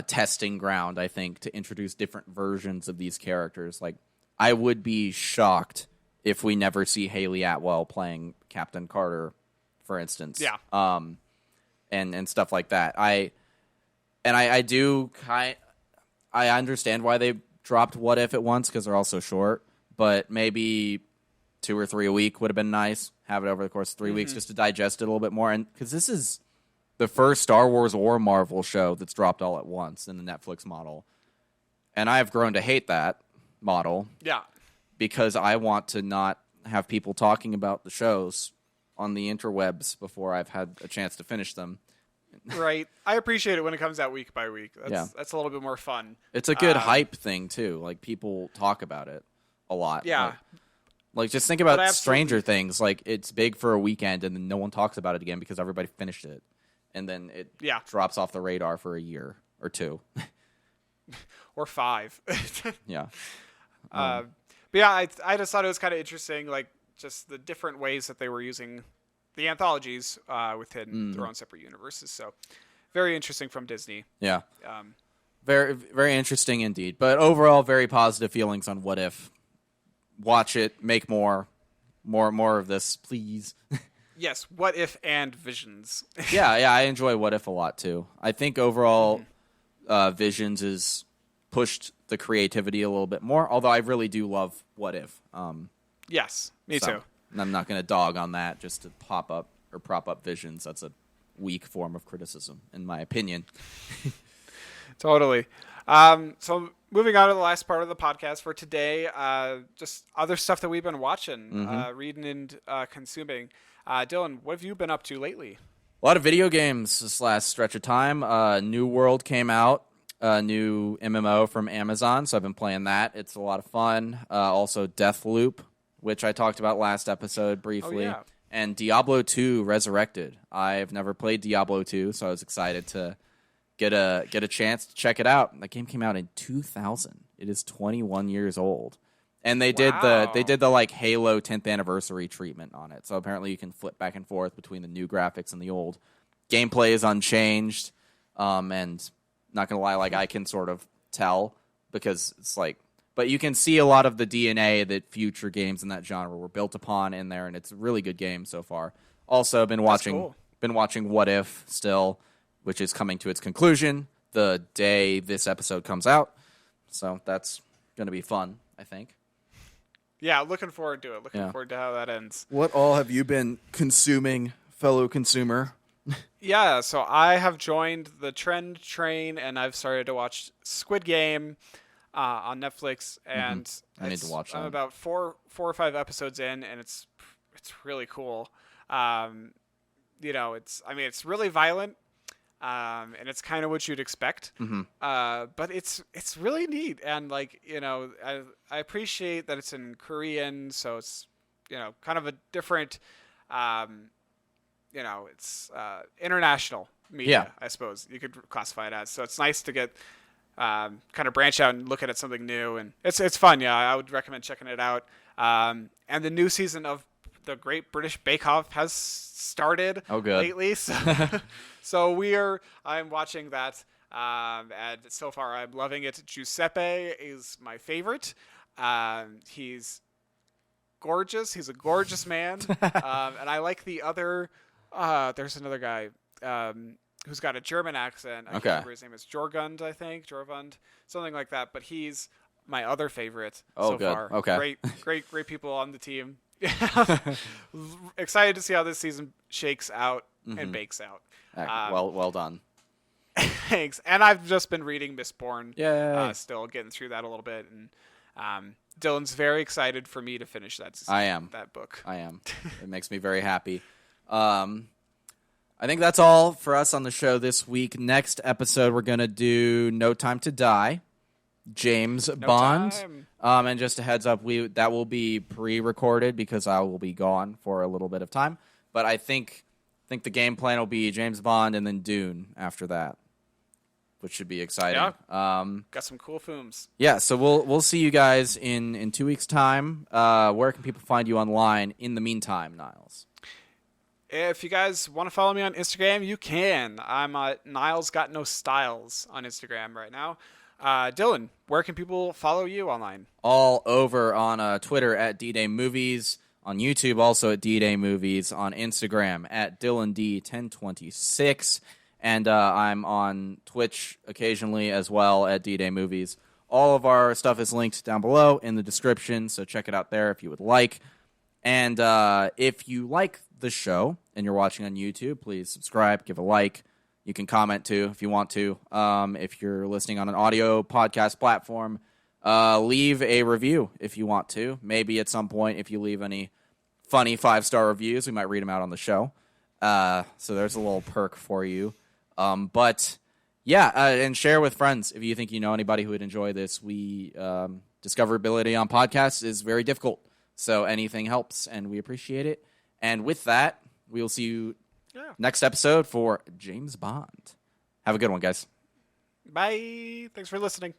testing ground, I think, to introduce different versions of these characters. Like, I would be shocked if we never see Haley Atwell playing Captain Carter, for instance. Yeah. And stuff like that. I understand why they dropped What If at once, because they're all so short, but maybe 2 or 3 a week would have been nice. Have it over the course of 3 weeks just to digest it a little bit more. And because this is the first Star Wars or Marvel show that's dropped all at once in the Netflix model. And I've grown to hate that model. Yeah. Because I want to not have people talking about the shows on the interwebs before I've had a chance to finish them. Right. I appreciate it when it comes out week by week. That's a little bit more fun. It's a good hype thing, too. Like, people talk about it a lot. Yeah. Like just think about Stranger Things. Like, it's big for a weekend, and then no one talks about it again because everybody finished it. And then it drops off the radar for a year or 2. Or 5. Yeah. But yeah, I just thought it was kind of interesting, just the different ways that they were using the anthologies within their own separate universes. So very interesting from Disney. Yeah. Very, very interesting indeed. But overall, very positive feelings on What If. Watch it. Make more of this, please. Yes, What If and Visions. yeah, I enjoy What If a lot, too. I think overall, Visions has pushed the creativity a little bit more, although I really do love What If. Yes, me too. I'm not going to dog on that just to prop up Visions. That's a weak form of criticism, in my opinion. Totally. So moving on to the last part of the podcast for today, just other stuff that we've been watching, reading and consuming. Dylan, what have you been up to lately? A lot of video games this last stretch of time. New World came out, a new MMO from Amazon, so I've been playing that. It's a lot of fun. Also Deathloop, which I talked about last episode briefly. Oh, yeah. And Diablo 2 Resurrected. I've never played Diablo 2, so I was excited to get a chance to check it out. That game came out in 2000. It is 21 years old. And they did the Halo 10th anniversary treatment on it. So apparently you can flip back and forth between the new graphics and the old. Gameplay is unchanged. And not going to lie, I can sort of tell because it's but you can see a lot of the DNA that future games in that genre were built upon in there, and it's a really good game so far. Also been watching What If still, which is coming to its conclusion the day this episode comes out. So that's going to be fun, I think. Yeah, looking forward to it. Looking forward to how that ends. What all have you been consuming fellow consumer. Yeah, so I have joined the trend train, and I've started to watch Squid Game on Netflix, and I need to watch I'm that. about four or five episodes in, and it's really cool. Um, it's really violent, and it's kind of what you'd expect. But it's really neat, and I appreciate that it's in Korean, so it's kind of a different. It's international media, I suppose you could classify it as. So it's nice to get kind of branch out and look at something new, and it's fun. Yeah, I would recommend checking it out. And the new season of the Great British Bake Off has started lately, so I'm watching that, and so far I'm loving it. Giuseppe is my favorite. He's gorgeous. He's a gorgeous man, and I like the other. There's another guy who's got a German accent. I can't remember his name. Is Jorgund, I think. Jorvund, something like that. But he's my other favorite so far. Okay. Great people on the team. Excited to see how this season shakes out and bakes out. Well done. Thanks. And I've just been reading Mistborn. Yeah. Still getting through that a little bit, and Dylan's very excited for me to finish that. I am. That book. I am. It makes me very happy. I think that's all for us on the show this week. Next episode, we're going to do No Time to Die, James Bond. And just a heads up, that will be pre-recorded because I will be gone for a little bit of time. But I think the game plan will be James Bond and then Dune after that, which should be exciting. Yeah. Got some cool films. Yeah, so we'll see you guys in 2 weeks' time. Where can people find you online in the meantime, Niles? If you guys want to follow me on Instagram, you can. I'm Niles Got No Styles on Instagram right now. Dylan, where can people follow you online? All over on Twitter at D-Day Movies, on YouTube also at D-Day Movies, on Instagram at DylanD1026, and I'm on Twitch occasionally as well at D-Day Movies. All of our stuff is linked down below in the description, so check it out there if you would like. And if you like the show and you're watching on YouTube, please subscribe, give a like. You can comment too if you want to. If you're listening on an audio podcast platform, leave a review if you want to. Maybe at some point, if you leave any funny 5-star reviews, we might read them out on the show. So there's a little perk for you. And share with friends if you think you know anybody who would enjoy this. Discoverability on podcasts is very difficult, so anything helps, and we appreciate it. And with that, we will see you next episode for James Bond. Have a good one, guys. Bye. Thanks for listening.